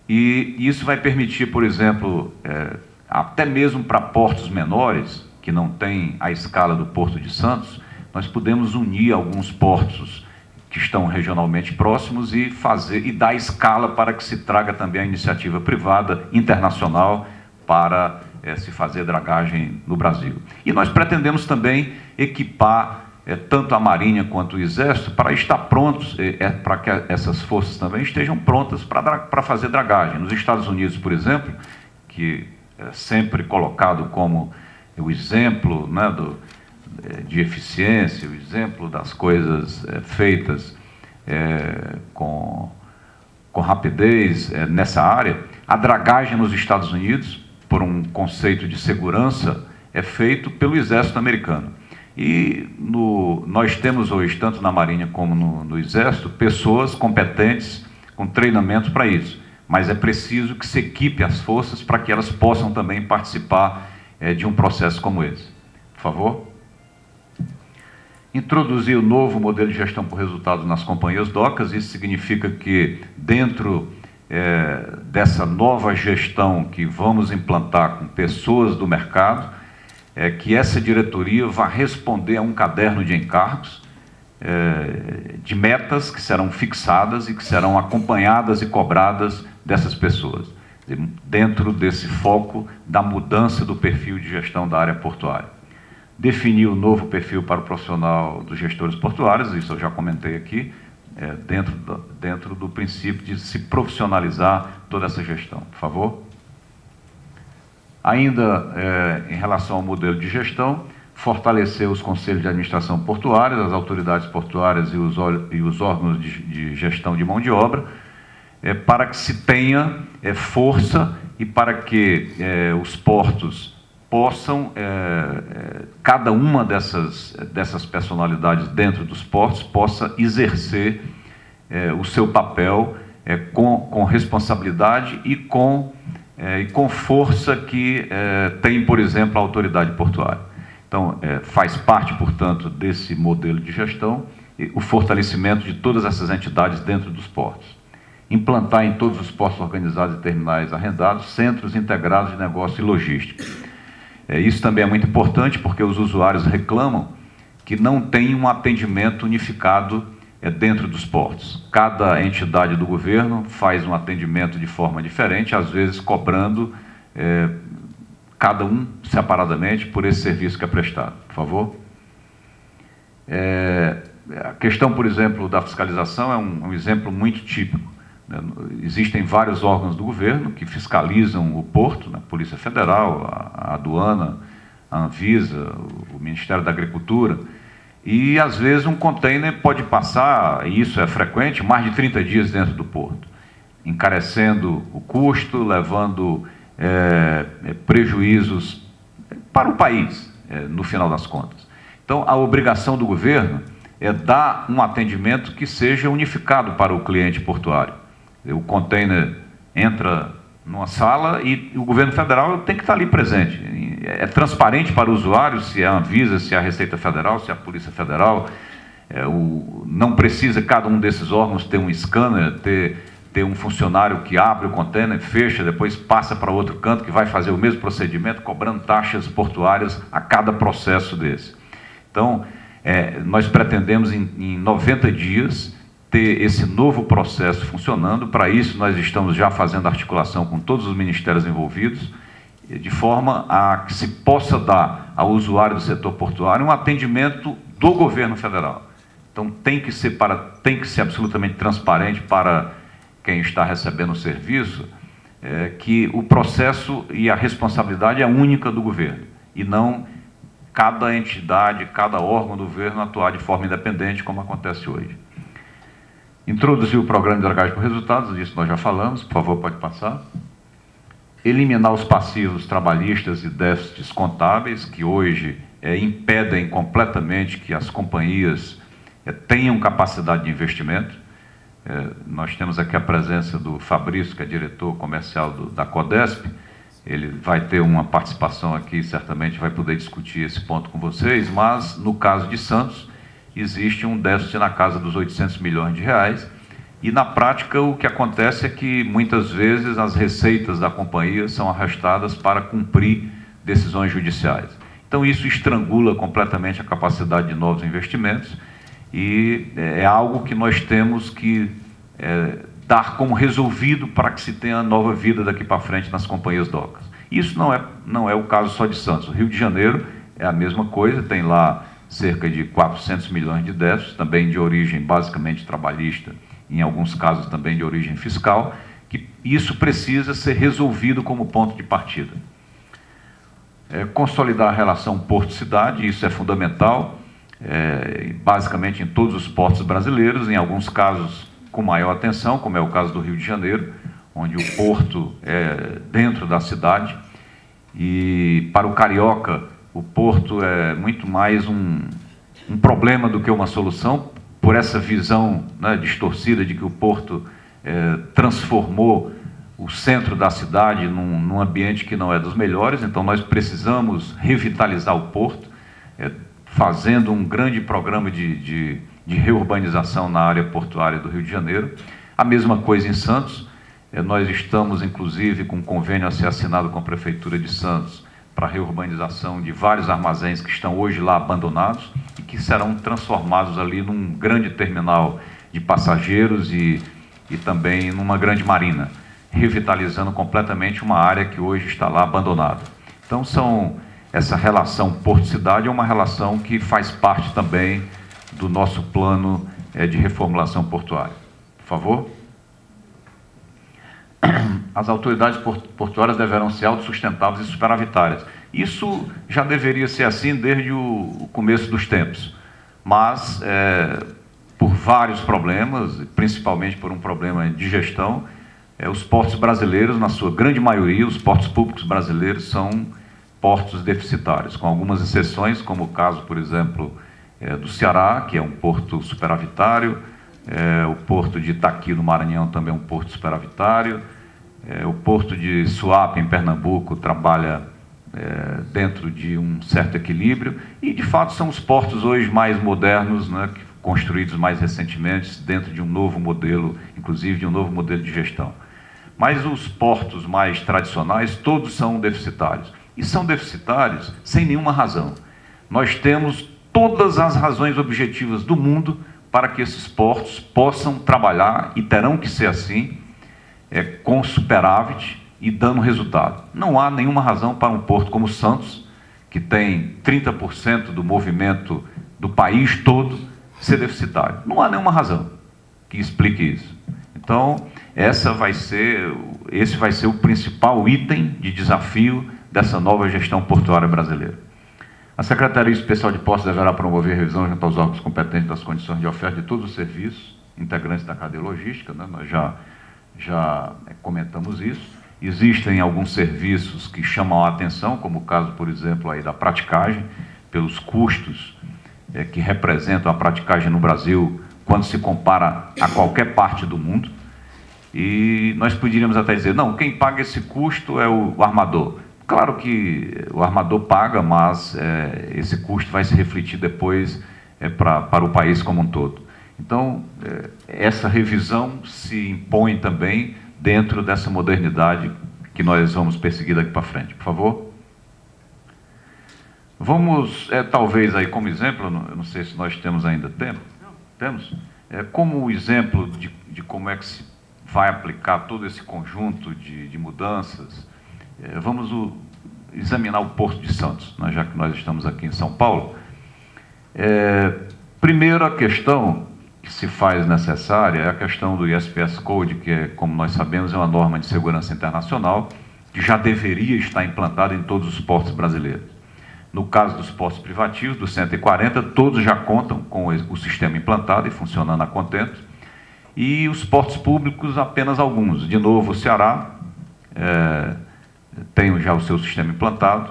Speaker 2: e isso vai permitir, por exemplo, até mesmo para portos menores, que não têm a escala do Porto de Santos, nós podemos unir alguns portos que estão regionalmente próximos e dar escala para que se traga também a iniciativa privada internacional para se fazer dragagem no Brasil. E nós pretendemos também equipar tanto a Marinha quanto o Exército para estar prontos, para que essas forças também estejam prontas para fazer dragagem. Nos Estados Unidos, por exemplo, que é sempre colocado como o exemplo, né, de eficiência, o exemplo das coisas feitas com rapidez nessa área, a dragagem nos Estados Unidos, por um conceito de segurança, é feito pelo Exército americano. E nós temos hoje, tanto na Marinha como no Exército, pessoas competentes com treinamento para isso. Mas é preciso que se equipe as forças para que elas possam também participar de um processo como esse. por favor. Introduzir o novo modelo de gestão por resultados nas companhias docas. Isso significa que, dentro dessa nova gestão que vamos implantar com pessoas do mercado, que essa diretoria vai responder a um caderno de encargos, de metas que serão fixadas e que serão acompanhadas e cobradas dessas pessoas, dentro desse foco da mudança do perfil de gestão da área portuária. Definir o novo perfil para o profissional dos gestores portuários, isso eu já comentei aqui, dentro do princípio de se profissionalizar toda essa gestão. Por favor. Ainda em relação ao modelo de gestão, fortalecer os conselhos de administração portuários, as autoridades portuárias e os órgãos de gestão de mão de obra, para que se tenha força e para que os portos possam, cada uma dessas personalidades dentro dos portos possa exercer o seu papel com responsabilidade e com força que tem, por exemplo, a autoridade portuária. Então, faz parte, portanto, desse modelo de gestão o fortalecimento de todas essas entidades dentro dos portos. Implantar em todos os portos organizados e terminais arrendados centros integrados de negócio e logística. Isso também é muito importante porque os usuários reclamam que não tem um atendimento unificado dentro dos portos. Cada entidade do governo faz um atendimento de forma diferente, às vezes cobrando cada um separadamente por esse serviço que é prestado. Por favor. A questão, por exemplo, da fiscalização é um exemplo muito típico. Existem vários órgãos do governo que fiscalizam o porto, a Polícia Federal, a aduana, a Anvisa, o Ministério da Agricultura, e às vezes um container pode passar, e isso é frequente, mais de 30 dias dentro do porto, encarecendo o custo, levando prejuízos para o país, no final das contas. Então, a obrigação do governo é dar um atendimento que seja unificado para o cliente portuário. O container entra numa sala e o governo federal tem que estar ali presente. É transparente para o usuário se é a Anvisa, se é a Receita Federal, se é a Polícia Federal. Não precisa cada um desses órgãos ter um scanner, ter um funcionário que abre o container, fecha, depois passa para outro canto, que vai fazer o mesmo procedimento, cobrando taxas portuárias a cada processo desse. Então, nós pretendemos em 90 dias ter esse novo processo funcionando. Para isso, nós estamos já fazendo articulação com todos os ministérios envolvidos, de forma a que se possa dar ao usuário do setor portuário um atendimento do governo federal. Então, tem que ser absolutamente transparente para quem está recebendo o serviço, que o processo e a responsabilidade é única do governo, e não cada entidade, cada órgão do governo atuar de forma independente, como acontece hoje. Introduzir o programa de dragagem por resultados, disso nós já falamos, por favor, pode passar. Eliminar os passivos trabalhistas e déficits contábeis, que hoje impedem completamente que as companhias tenham capacidade de investimento. Nós temos aqui a presença do Fabrício, que é diretor comercial da Codesp. Ele vai ter uma participação aqui, certamente vai poder discutir esse ponto com vocês, mas no caso de Santos, existe um déficit na casa dos 800 milhões de reais, e na prática o que acontece é que muitas vezes as receitas da companhia são arrastadas para cumprir decisões judiciais. Então isso estrangula completamente a capacidade de novos investimentos, e é algo que nós temos que dar como resolvido para que se tenha nova vida daqui para frente nas companhias docas. Isso não é o caso só de Santos. O Rio de Janeiro é a mesma coisa, tem lá cerca de 400 milhões de déficits, também de origem basicamente trabalhista, em alguns casos também de origem fiscal, que isso precisa ser resolvido como ponto de partida. Consolidar a relação porto-cidade, isso é fundamental, basicamente em todos os portos brasileiros, em alguns casos com maior atenção, como é o caso do Rio de Janeiro, onde o porto é dentro da cidade, e para o carioca o porto é muito mais um problema do que uma solução, por essa visão, né, distorcida de que o porto transformou o centro da cidade num ambiente que não é dos melhores. Então nós precisamos revitalizar o porto, fazendo um grande programa de reurbanização na área portuária do Rio de Janeiro. A mesma coisa em Santos. Nós estamos, inclusive, com um convênio a ser assinado com a Prefeitura de Santos para a reurbanização de vários armazéns que estão hoje lá abandonados e que serão transformados ali num grande terminal de passageiros e também numa grande marina, revitalizando completamente uma área que hoje está lá abandonada. Então, essa relação porto-cidade é uma relação que faz parte também do nosso plano de reformulação portuária. Por favor. As autoridades portuárias deverão ser autossustentáveis e superavitárias. Isso já deveria ser assim desde o começo dos tempos, mas por vários problemas, principalmente por um problema de gestão, os portos brasileiros, na sua grande maioria, os portos públicos brasileiros são portos deficitários, com algumas exceções, como o caso, por exemplo, do Ceará, que é um porto superavitário, o porto de Itaqui, no Maranhão, também é um porto superavitário, o porto de Suape, em Pernambuco, trabalha dentro de um certo equilíbrio, e, de fato, são os portos hoje mais modernos, né, construídos mais recentemente, dentro de um novo modelo, inclusive de um novo modelo de gestão. Mas os portos mais tradicionais, todos são deficitários. E são deficitários sem nenhuma razão. Nós temos todas as razões objetivas do mundo para que esses portos possam trabalhar, e terão que ser assim, com superávit e dando resultado. Não há nenhuma razão para um porto como Santos, que tem 30% do movimento do país todo, ser deficitário. Não há nenhuma razão que explique isso. Então, esse vai ser o principal item de desafio dessa nova gestão portuária brasileira. A Secretaria Especial de Portos deverá promover a revisão junto aos órgãos competentes das condições de oferta de todos os serviços integrantes da cadeia logística, né? Nós já comentamos isso. Existem alguns serviços que chamam a atenção, como o caso, por exemplo, aí da praticagem, pelos custos que representam a praticagem no Brasil quando se compara a qualquer parte do mundo. E nós poderíamos até dizer, não, quem paga esse custo é o armador. Claro que o armador paga, mas esse custo vai se refletir depois para o país como um todo. Então, essa revisão se impõe também dentro dessa modernidade que nós vamos perseguir daqui para frente. Por favor. Vamos, talvez, aí como exemplo, eu não sei se nós temos ainda tempo. Temos? Como exemplo de como é que se vai aplicar todo esse conjunto de mudanças, vamos examinar o Porto de Santos, né, já que nós estamos aqui em São Paulo. Primeiro, a questão que se faz necessária é a questão do ISPS Code, que, como nós sabemos, é uma norma de segurança internacional que já deveria estar implantada em todos os portos brasileiros. No caso dos portos privativos, dos 140, todos já contam com o sistema implantado e funcionando a contento. E os portos públicos, apenas alguns. De novo, o Ceará tem já o seu sistema implantado.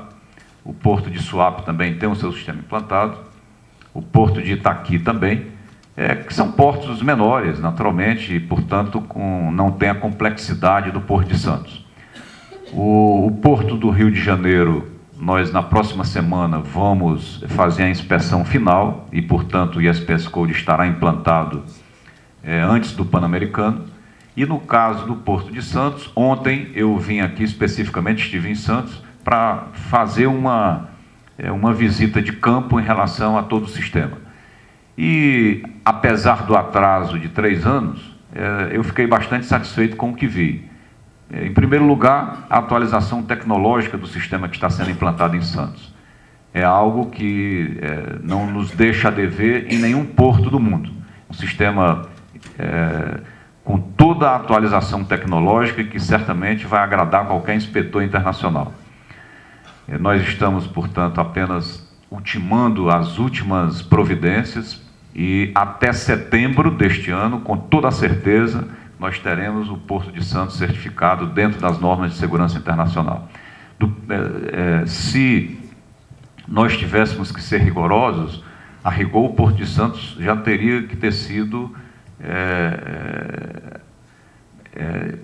Speaker 2: O porto de Suape também tem o seu sistema implantado. O porto de Itaqui também. Que são portos menores, naturalmente, e, portanto, não tem a complexidade do Porto de Santos. O Porto do Rio de Janeiro, nós, na próxima semana, vamos fazer a inspeção final e, portanto, o ISPS Code estará implantado antes do Pan-Americano. E, no caso do Porto de Santos, ontem eu vim aqui especificamente, estive em Santos, para fazer uma visita de campo em relação a todo o sistema. E, apesar do atraso de 3 anos, eu fiquei bastante satisfeito com o que vi. Em primeiro lugar, a atualização tecnológica do sistema que está sendo implantado em Santos. É algo que não nos deixa a dever em nenhum porto do mundo. Um sistema com toda a atualização tecnológica que certamente vai agradar qualquer inspetor internacional. Nós estamos, portanto, apenas ultimando as últimas providências e até setembro deste ano, com toda a certeza, nós teremos o Porto de Santos certificado dentro das normas de segurança internacional. Se nós tivéssemos que ser rigorosos, a rigor o Porto de Santos já teria que ter sido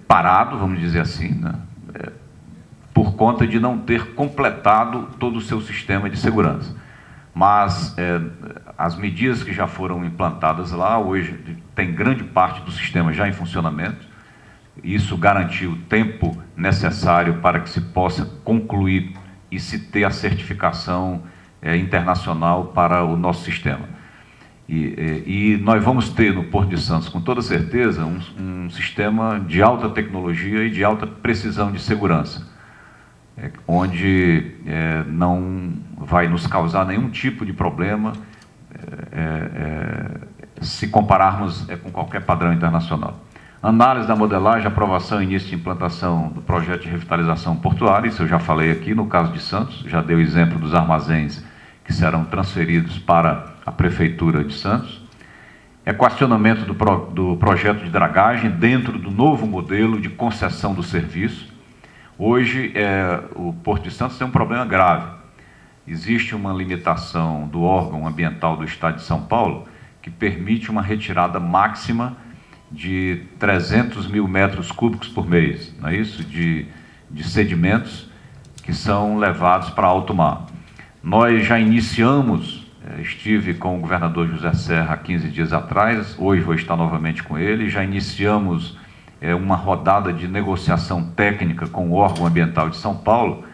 Speaker 2: parado, vamos dizer assim, né? Por conta de não ter completado todo o seu sistema de segurança. mas as medidas que já foram implantadas lá, hoje tem grande parte do sistema já em funcionamento. Isso garantiu o tempo necessário para que se possa concluir e se ter a certificação internacional para o nosso sistema. E nós vamos ter no Porto de Santos, com toda certeza, um sistema de alta tecnologia e de alta precisão de segurança, onde não vai nos causar nenhum tipo de problema se compararmos com qualquer padrão internacional. Análise da modelagem, aprovação e início de implantação do projeto de revitalização portuária, isso eu já falei aqui no caso de Santos, já dei o exemplo dos armazéns que serão transferidos para a Prefeitura de Santos. Equacionamento do projeto de dragagem dentro do novo modelo de concessão do serviço. Hoje, o Porto de Santos tem um problema grave. Existe uma limitação do órgão ambiental do Estado de São Paulo que permite uma retirada máxima de 300 mil metros cúbicos por mês, não é isso? De sedimentos que são levados para alto mar. Nós já iniciamos, estive com o governador José Serra há 15 dias atrás, hoje vou estar novamente com ele, já iniciamos uma rodada de negociação técnica com o órgão ambiental de São Paulo,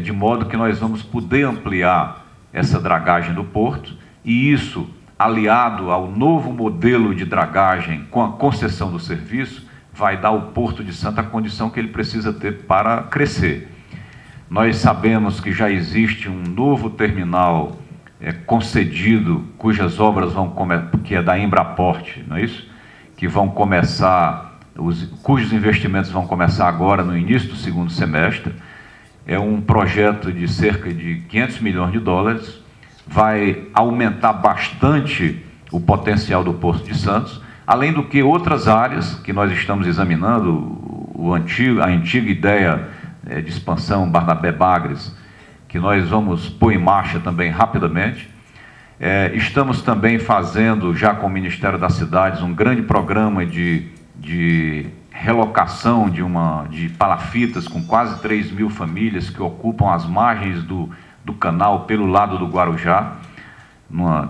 Speaker 2: de modo que nós vamos poder ampliar essa dragagem do porto, e isso, aliado ao novo modelo de dragagem com a concessão do serviço, vai dar ao Porto de Santos a condição que ele precisa ter para crescer. Nós sabemos que já existe um novo terminal concedido, cujas obras vão começar, que é da Embraporte, não é isso? Que vão começar, cujos investimentos vão começar agora no início do segundo semestre. É um projeto de cerca de 500 milhões de dólares, vai aumentar bastante o potencial do Porto de Santos, além do que outras áreas que nós estamos examinando, a antiga ideia de expansão Barnabé Bagres, que nós vamos pôr em marcha também rapidamente. Estamos também fazendo, já com o Ministério das Cidades, um grande programa de relocação de palafitas com quase 3 mil famílias que ocupam as margens do canal pelo lado do Guarujá,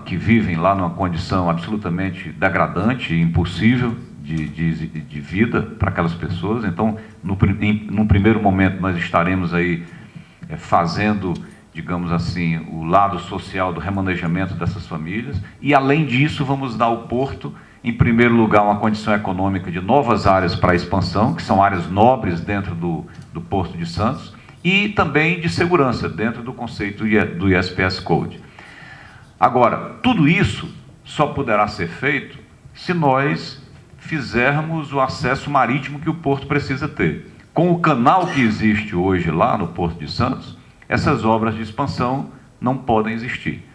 Speaker 2: que vivem lá numa condição absolutamente degradante e impossível de vida para aquelas pessoas. Então, num primeiro momento, nós estaremos aí fazendo, digamos assim, o lado social do remanejamento dessas famílias, e além disso vamos dar ao Porto, em primeiro lugar, uma condição econômica de novas áreas para a expansão, que são áreas nobres dentro do Porto de Santos, e também de segurança, dentro do conceito do ISPS Code. Agora, tudo isso só poderá ser feito se nós fizermos o acesso marítimo que o Porto precisa ter. Com o canal que existe hoje lá no Porto de Santos, essas obras de expansão não podem existir,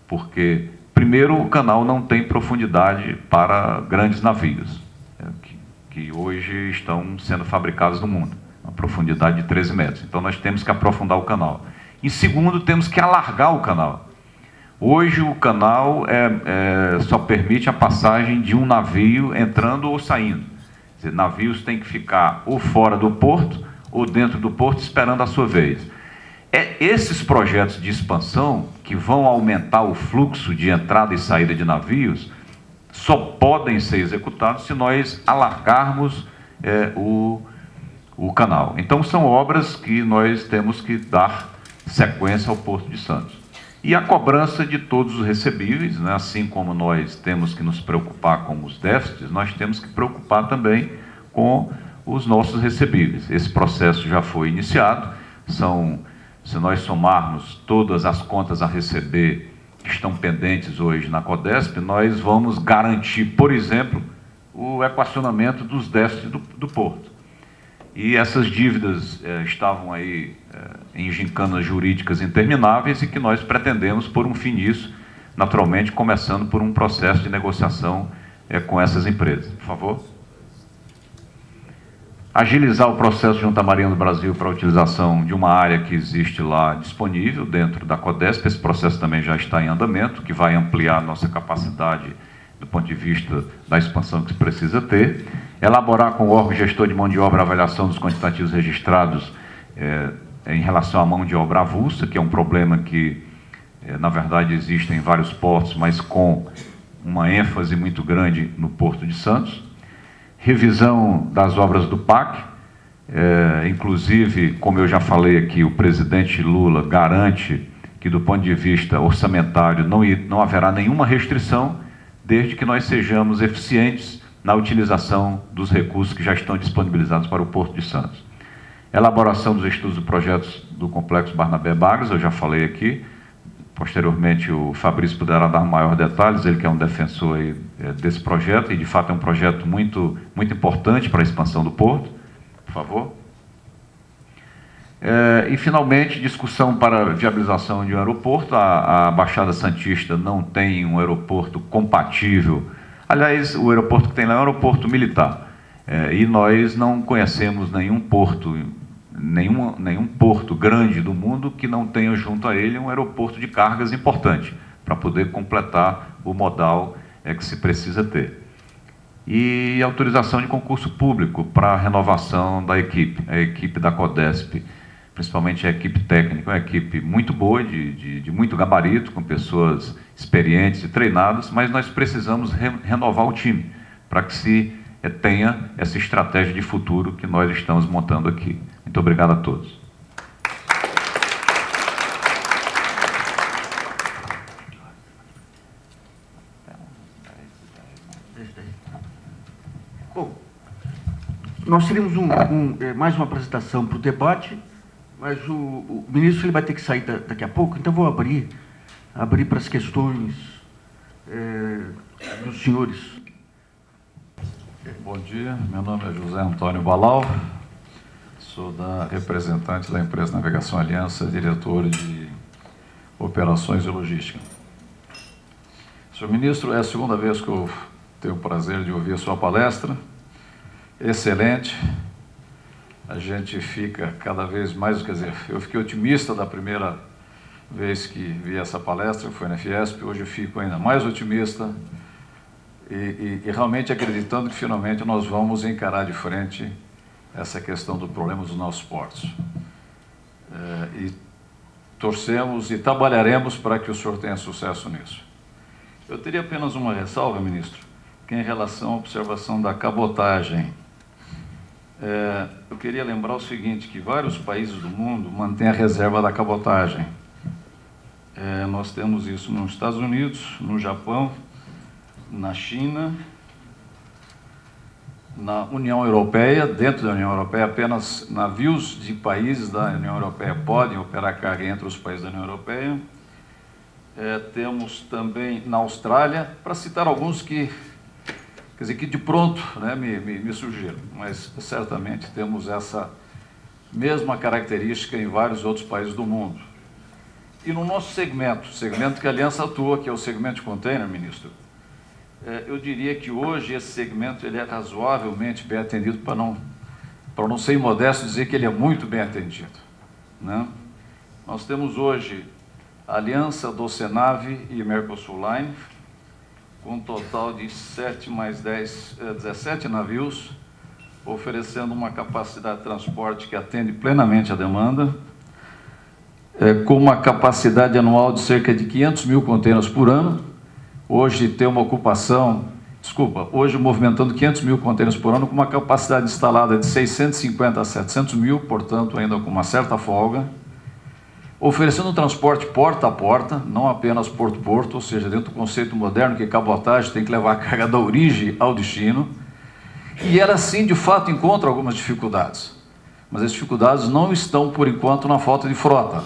Speaker 2: porque, primeiro, o canal não tem profundidade para grandes navios, que hoje estão sendo fabricados no mundo. Uma profundidade de 13 metros. Então, nós temos que aprofundar o canal. E, segundo, temos que alargar o canal. Hoje, o canal só permite a passagem de um navio entrando ou saindo. Quer dizer, navios têm que ficar ou fora do porto ou dentro do porto esperando a sua vez. Esses projetos de expansão, que vão aumentar o fluxo de entrada e saída de navios, só podem ser executados se nós alargarmos o canal. Então, são obras que nós temos que dar sequência ao Porto de Santos. E a cobrança de todos os recebíveis, né? Assim como nós temos que nos preocupar com os déficits, nós temos que preocupar também com os nossos recebíveis. Esse processo já foi iniciado, se nós somarmos todas as contas a receber que estão pendentes hoje na Codesp, nós vamos garantir, por exemplo, o equacionamento dos déficits do Porto. E essas dívidas estavam aí em gincanas jurídicas intermináveis e que nós pretendemos pôr um fim nisso, naturalmente começando por um processo de negociação com essas empresas. Por favor. Agilizar o processo junto à Marinha do Brasil para a utilização de uma área que existe lá disponível dentro da Codesp. Esse processo também já está em andamento, que vai ampliar a nossa capacidade do ponto de vista da expansão que se precisa ter. Elaborar com o órgão gestor de mão de obra a avaliação dos quantitativos registrados em relação à mão de obra avulsa, que é um problema que Na verdade, existem vários portos, mas com uma ênfase muito grande no Porto de Santos. Revisão das obras do PAC, inclusive, como eu já falei aqui, o presidente Lula garante que, do ponto de vista orçamentário, não haverá nenhuma restrição, desde que nós sejamos eficientes na utilização dos recursos que já estão disponibilizados para o Porto de Santos. Elaboração dos estudos e projetos do Complexo Barnabé Bagres, eu já falei aqui. Posteriormente, o Fabrício poderá dar maiores detalhes, ele que é um defensor aí, desse projeto, e de fato é um projeto muito importante para a expansão do Porto. Por favor. E, finalmente, discussão para viabilização de um aeroporto. A Baixada Santista não tem um aeroporto compatível. Aliás, o aeroporto que tem lá é um aeroporto militar. E nós não conhecemos nenhum porto grande do mundo que não tenha junto a ele um aeroporto de cargas importante, para poder completar o modal que se precisa ter. E autorização de concurso público para a renovação da equipe, a equipe da CODESP, principalmente a equipe técnica, uma equipe muito boa, de muito gabarito, com pessoas experientes e treinadas, mas nós precisamos renovar o time, para que se tenha essa estratégia de futuro que nós estamos montando aqui. Muito obrigado a todos.
Speaker 1: Bom, nós teremos mais uma apresentação para o debate, mas o ministro ele vai ter que sair daqui a pouco, então vou abrir para as questões dos senhores.
Speaker 3: Bom dia, meu nome é José Antônio Balau, sou representante da empresa Navegação Aliança, diretor de Operações e Logística. Senhor ministro, é a segunda vez que eu tenho o prazer de ouvir a sua palestra, excelente, a gente fica cada vez mais, quer dizer, eu fiquei otimista da primeira vez que vi essa palestra, foi na Fiesp, hoje eu fico ainda mais otimista, e realmente acreditando que finalmente nós vamos encarar de frente essa questão do problema dos nossos portos. E torcemos e trabalharemos para que o senhor tenha sucesso nisso. Eu teria apenas uma ressalva, ministro, que é em relação à observação da cabotagem. Eu queria lembrar o seguinte, que vários países do mundo mantêm a reserva da cabotagem. Nós temos isso nos Estados Unidos, no Japão, na China, na União Europeia. Dentro da União Europeia, apenas navios de países da União Europeia podem operar carga entre os países da União Europeia. Temos também na Austrália, para citar alguns que, quer dizer, que de pronto, né, me surgiram, mas certamente temos essa mesma característica em vários outros países do mundo. E no nosso segmento que a Aliança atua, que é o segmento de container, ministro, eu diria que hoje esse segmento ele é razoavelmente bem atendido, para não ser imodesto dizer que ele é muito bem atendido, né? Nós temos hoje a Aliança do Senave e Mercosul Line, com um total de 7 mais 10, 17 navios, oferecendo uma capacidade de transporte que atende plenamente a demanda, com uma capacidade anual de cerca de 500 mil contêineres por ano. Hoje tem uma ocupação, hoje movimentando 500 mil contêineres por ano, com uma capacidade instalada de 650 a 700 mil, portanto ainda com uma certa folga, oferecendo um transporte porta a porta, não apenas porto-porto, ou seja, dentro do conceito moderno que cabotagem tem que levar a carga da origem ao destino, e ela sim, de fato, encontra algumas dificuldades, mas as dificuldades não estão, por enquanto, na falta de frota.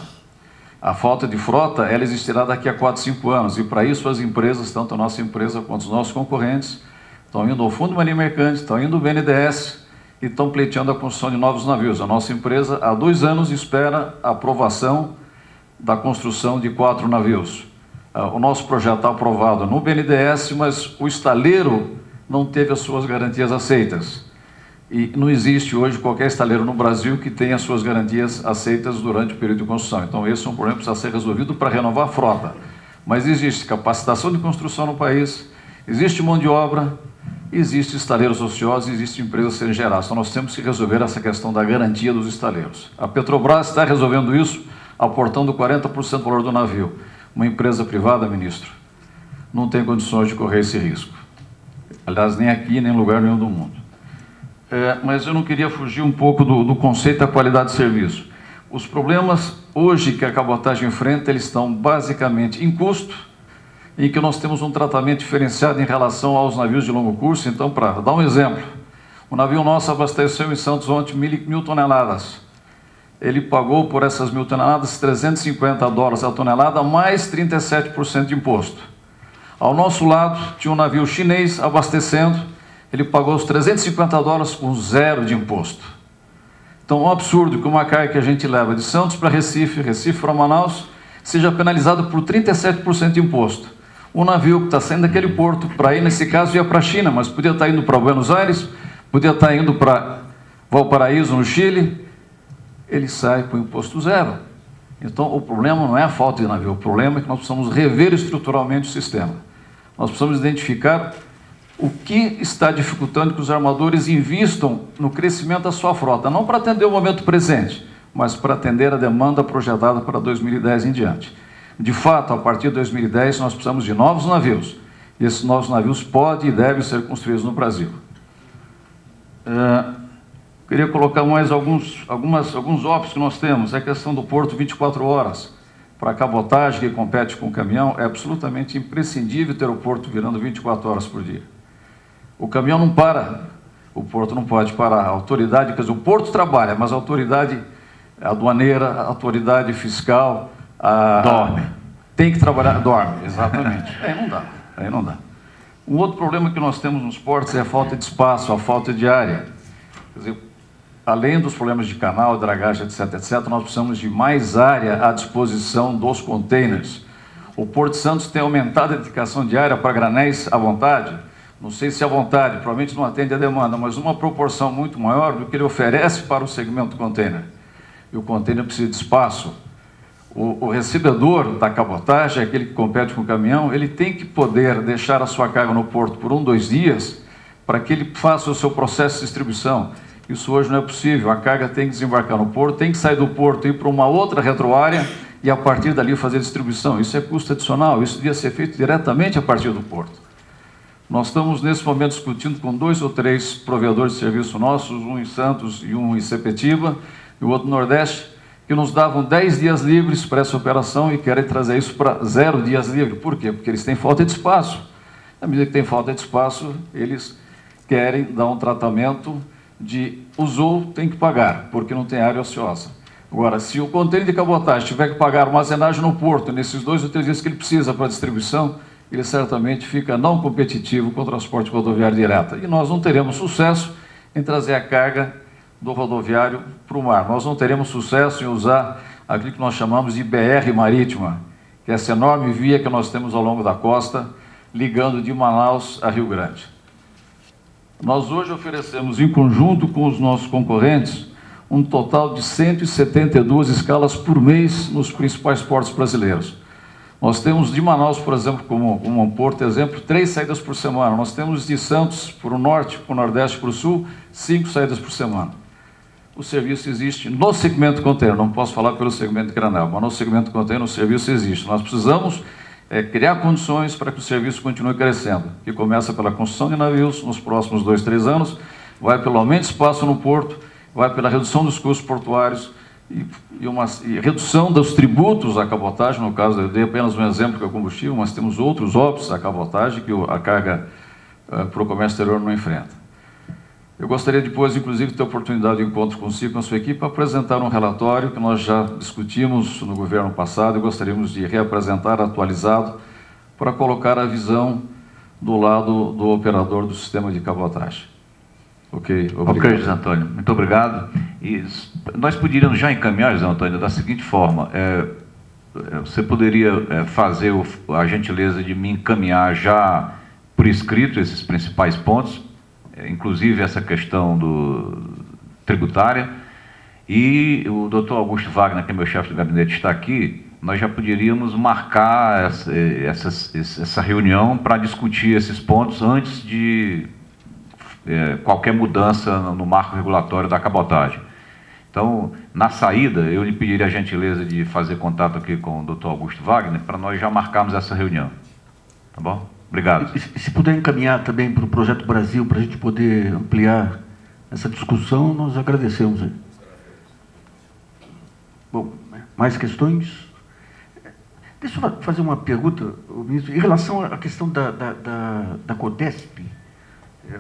Speaker 3: A falta de frota, ela existirá daqui a 4, 5 anos, e para isso as empresas, tanto a nossa empresa quanto os nossos concorrentes, estão indo ao Fundo Marinho Mercante, estão indo ao BNDES e estão pleiteando a construção de novos navios. A nossa empresa, há 2 anos, espera a aprovação da construção de 4 navios. O nosso projeto está aprovado no BNDES, mas o estaleiro não teve as suas garantias aceitas. E não existe hoje qualquer estaleiro no Brasil que tenha suas garantias aceitas durante o período de construção. Então, esse é um problema que precisa ser resolvido para renovar a frota. Mas existe capacitação de construção no país, existe mão de obra, existe estaleiros ociosos, existe empresas a serem geradas. Então, nós temos que resolver essa questão da garantia dos estaleiros. A Petrobras está resolvendo isso, aportando 40% do valor do navio. Uma empresa privada, ministro, não tem condições de correr esse risco. Aliás, nem aqui, nem em lugar nenhum do mundo. Mas eu não queria fugir um pouco do conceito da qualidade de serviço. Os problemas hoje que a cabotagem enfrenta, eles estão basicamente em custo, em que nós temos um tratamento diferenciado em relação aos navios de longo curso. Então, para dar um exemplo, o navio nosso abasteceu em Santos ontem 1.000 toneladas. Ele pagou por essas 1.000 toneladas $350 a tonelada, mais 37% de imposto. Ao nosso lado, tinha um navio chinês abastecendo, ele pagou os $350 com 0 de imposto. Então, é um absurdo que uma carga que a gente leva de Santos para Recife, Recife para Manaus, seja penalizado por 37% de imposto. Um navio que está saindo daquele porto, para ir, nesse caso, ia para a China, mas podia estar indo para Buenos Aires, podia estar indo para Valparaíso, no Chile, ele sai com imposto 0. Então, o problema não é a falta de navio, o problema é que nós precisamos rever estruturalmente o sistema. Nós precisamos identificar o que está dificultando que os armadores invistam no crescimento da sua frota, não para atender o momento presente, mas para atender a demanda projetada para 2010 em diante. De fato, a partir de 2010, nós precisamos de novos navios. E esses novos navios podem e devem ser construídos no Brasil. Queria colocar mais alguns óbitos que nós temos. É a questão do porto 24 horas. Para a cabotagem que compete com o caminhão, é absolutamente imprescindível ter o porto virando 24 horas por dia. O caminhão não para, o porto não pode parar. A autoridade, quer dizer, o porto trabalha, mas a autoridade aduaneira, a autoridade fiscal... dorme. Tem que trabalhar, dorme, exatamente. Aí não dá. Um outro problema que nós temos nos portos é a falta de espaço, a falta de área. Quer dizer, além dos problemas de canal, dragagem, etc., nós precisamos de mais área à disposição dos containers. O Porto de Santos tem aumentado a dedicação de área para granéis à vontade. Não sei se à vontade, provavelmente não atende a demanda, mas uma proporção muito maior do que ele oferece para o segmento container. E o container precisa de espaço. O recebedor da cabotagem, aquele que compete com o caminhão, ele tem que poder deixar a sua carga no porto por 1, 2 dias para que ele faça o seu processo de distribuição. Isso hoje não é possível. A carga tem que desembarcar no porto, tem que sair do porto e ir para uma outra retroárea e a partir dali fazer a distribuição. Isso é custo adicional, isso devia ser feito diretamente a partir do porto. Nós estamos nesse momento discutindo com 2 ou 3 provedores de serviço nossos, um em Santos e um em Sepetiba e o outro no Nordeste, que nos davam 10 dias livres para essa operação e querem trazer isso para 0 dias livres. Por quê? Porque eles têm falta de espaço. Na medida que tem falta de espaço, eles querem dar um tratamento de usou, tem que pagar, porque não tem área ociosa. Agora, se o container de cabotagem tiver que pagar armazenagem no porto, nesses 2 ou 3 dias que ele precisa para distribuição, ele certamente fica não competitivo com o transporte rodoviário direto. E nós não teremos sucesso em trazer a carga do rodoviário para o mar. Nós não teremos sucesso em usar aquilo que nós chamamos de BR marítima, que é essa enorme via que nós temos ao longo da costa, ligando de Manaus a Rio Grande. Nós hoje oferecemos, em conjunto com os nossos concorrentes, um total de 172 escalas por mês nos principais portos brasileiros. Nós temos de Manaus, por exemplo, como um porto exemplo, 3 saídas por semana. Nós temos de Santos para o norte, para o nordeste, para o sul, 5 saídas por semana. O serviço existe no segmento container, não posso falar pelo segmento granel, mas no segmento container o serviço existe. Nós precisamos criar condições para que o serviço continue crescendo, que começa pela construção de navios nos próximos 2, 3 anos, vai pelo aumento de espaço no porto, vai pela redução dos custos portuários e redução dos tributos à cabotagem. No caso, eu dei apenas um exemplo que é o combustível, mas temos outros óbitos à cabotagem que a carga para o comércio exterior não enfrenta. Eu gostaria depois, inclusive, de ter a oportunidade de encontro consigo, com a sua equipe, para apresentar um relatório que nós já discutimos no governo passado e gostaríamos de reapresentar atualizado para colocar a visão do lado do operador do sistema de cabotagem. Ok, obrigado.
Speaker 2: Ok, José Antônio, muito obrigado. E nós poderíamos já encaminhar, José Antônio, da seguinte forma, você poderia fazer a gentileza de me encaminhar já por escrito esses principais pontos, inclusive essa questão tributária, e o doutor Augusto Wagner, que é meu chefe de gabinete, está aqui, nós já poderíamos marcar essa reunião para discutir esses pontos antes de qualquer mudança no marco regulatório da cabotagem. Então, na saída, eu lhe pediria a gentileza de fazer contato aqui com o Dr. Augusto Wagner, para nós já marcarmos essa reunião. Tá bom? Obrigado.
Speaker 1: E se puder encaminhar também para o Projeto Brasil, para a gente poder ampliar essa discussão, nós agradecemos. Bom, mais questões? Deixa eu fazer uma pergunta, ministro, em relação à questão da CODESP.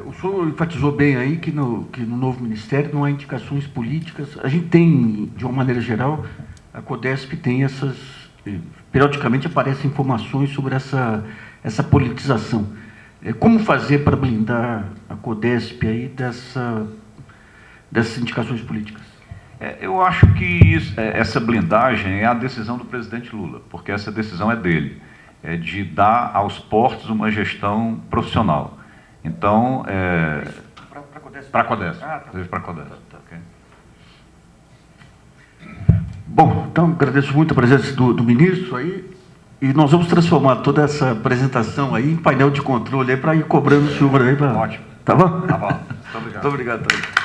Speaker 1: O senhor enfatizou bem aí que no novo Ministério não há indicações políticas. A gente tem, de uma maneira geral, a CODESP tem essas... Periodicamente aparecem informações sobre essa politização. Como fazer para blindar a CODESP aí dessas indicações políticas?
Speaker 2: Eu acho que essa blindagem é a decisão do presidente Lula, porque essa decisão é dele, de dar aos portos uma gestão profissional. Então, para a CODESP. Para a CODESP. Okay.
Speaker 1: Bom, então agradeço muito a presença do ministro aí, e nós vamos transformar toda essa apresentação aí em painel de controle para ir cobrando o senhor aí.
Speaker 2: Ótimo.
Speaker 1: Tá bom?
Speaker 2: Tá bom. Muito obrigado.
Speaker 1: Muito obrigado também.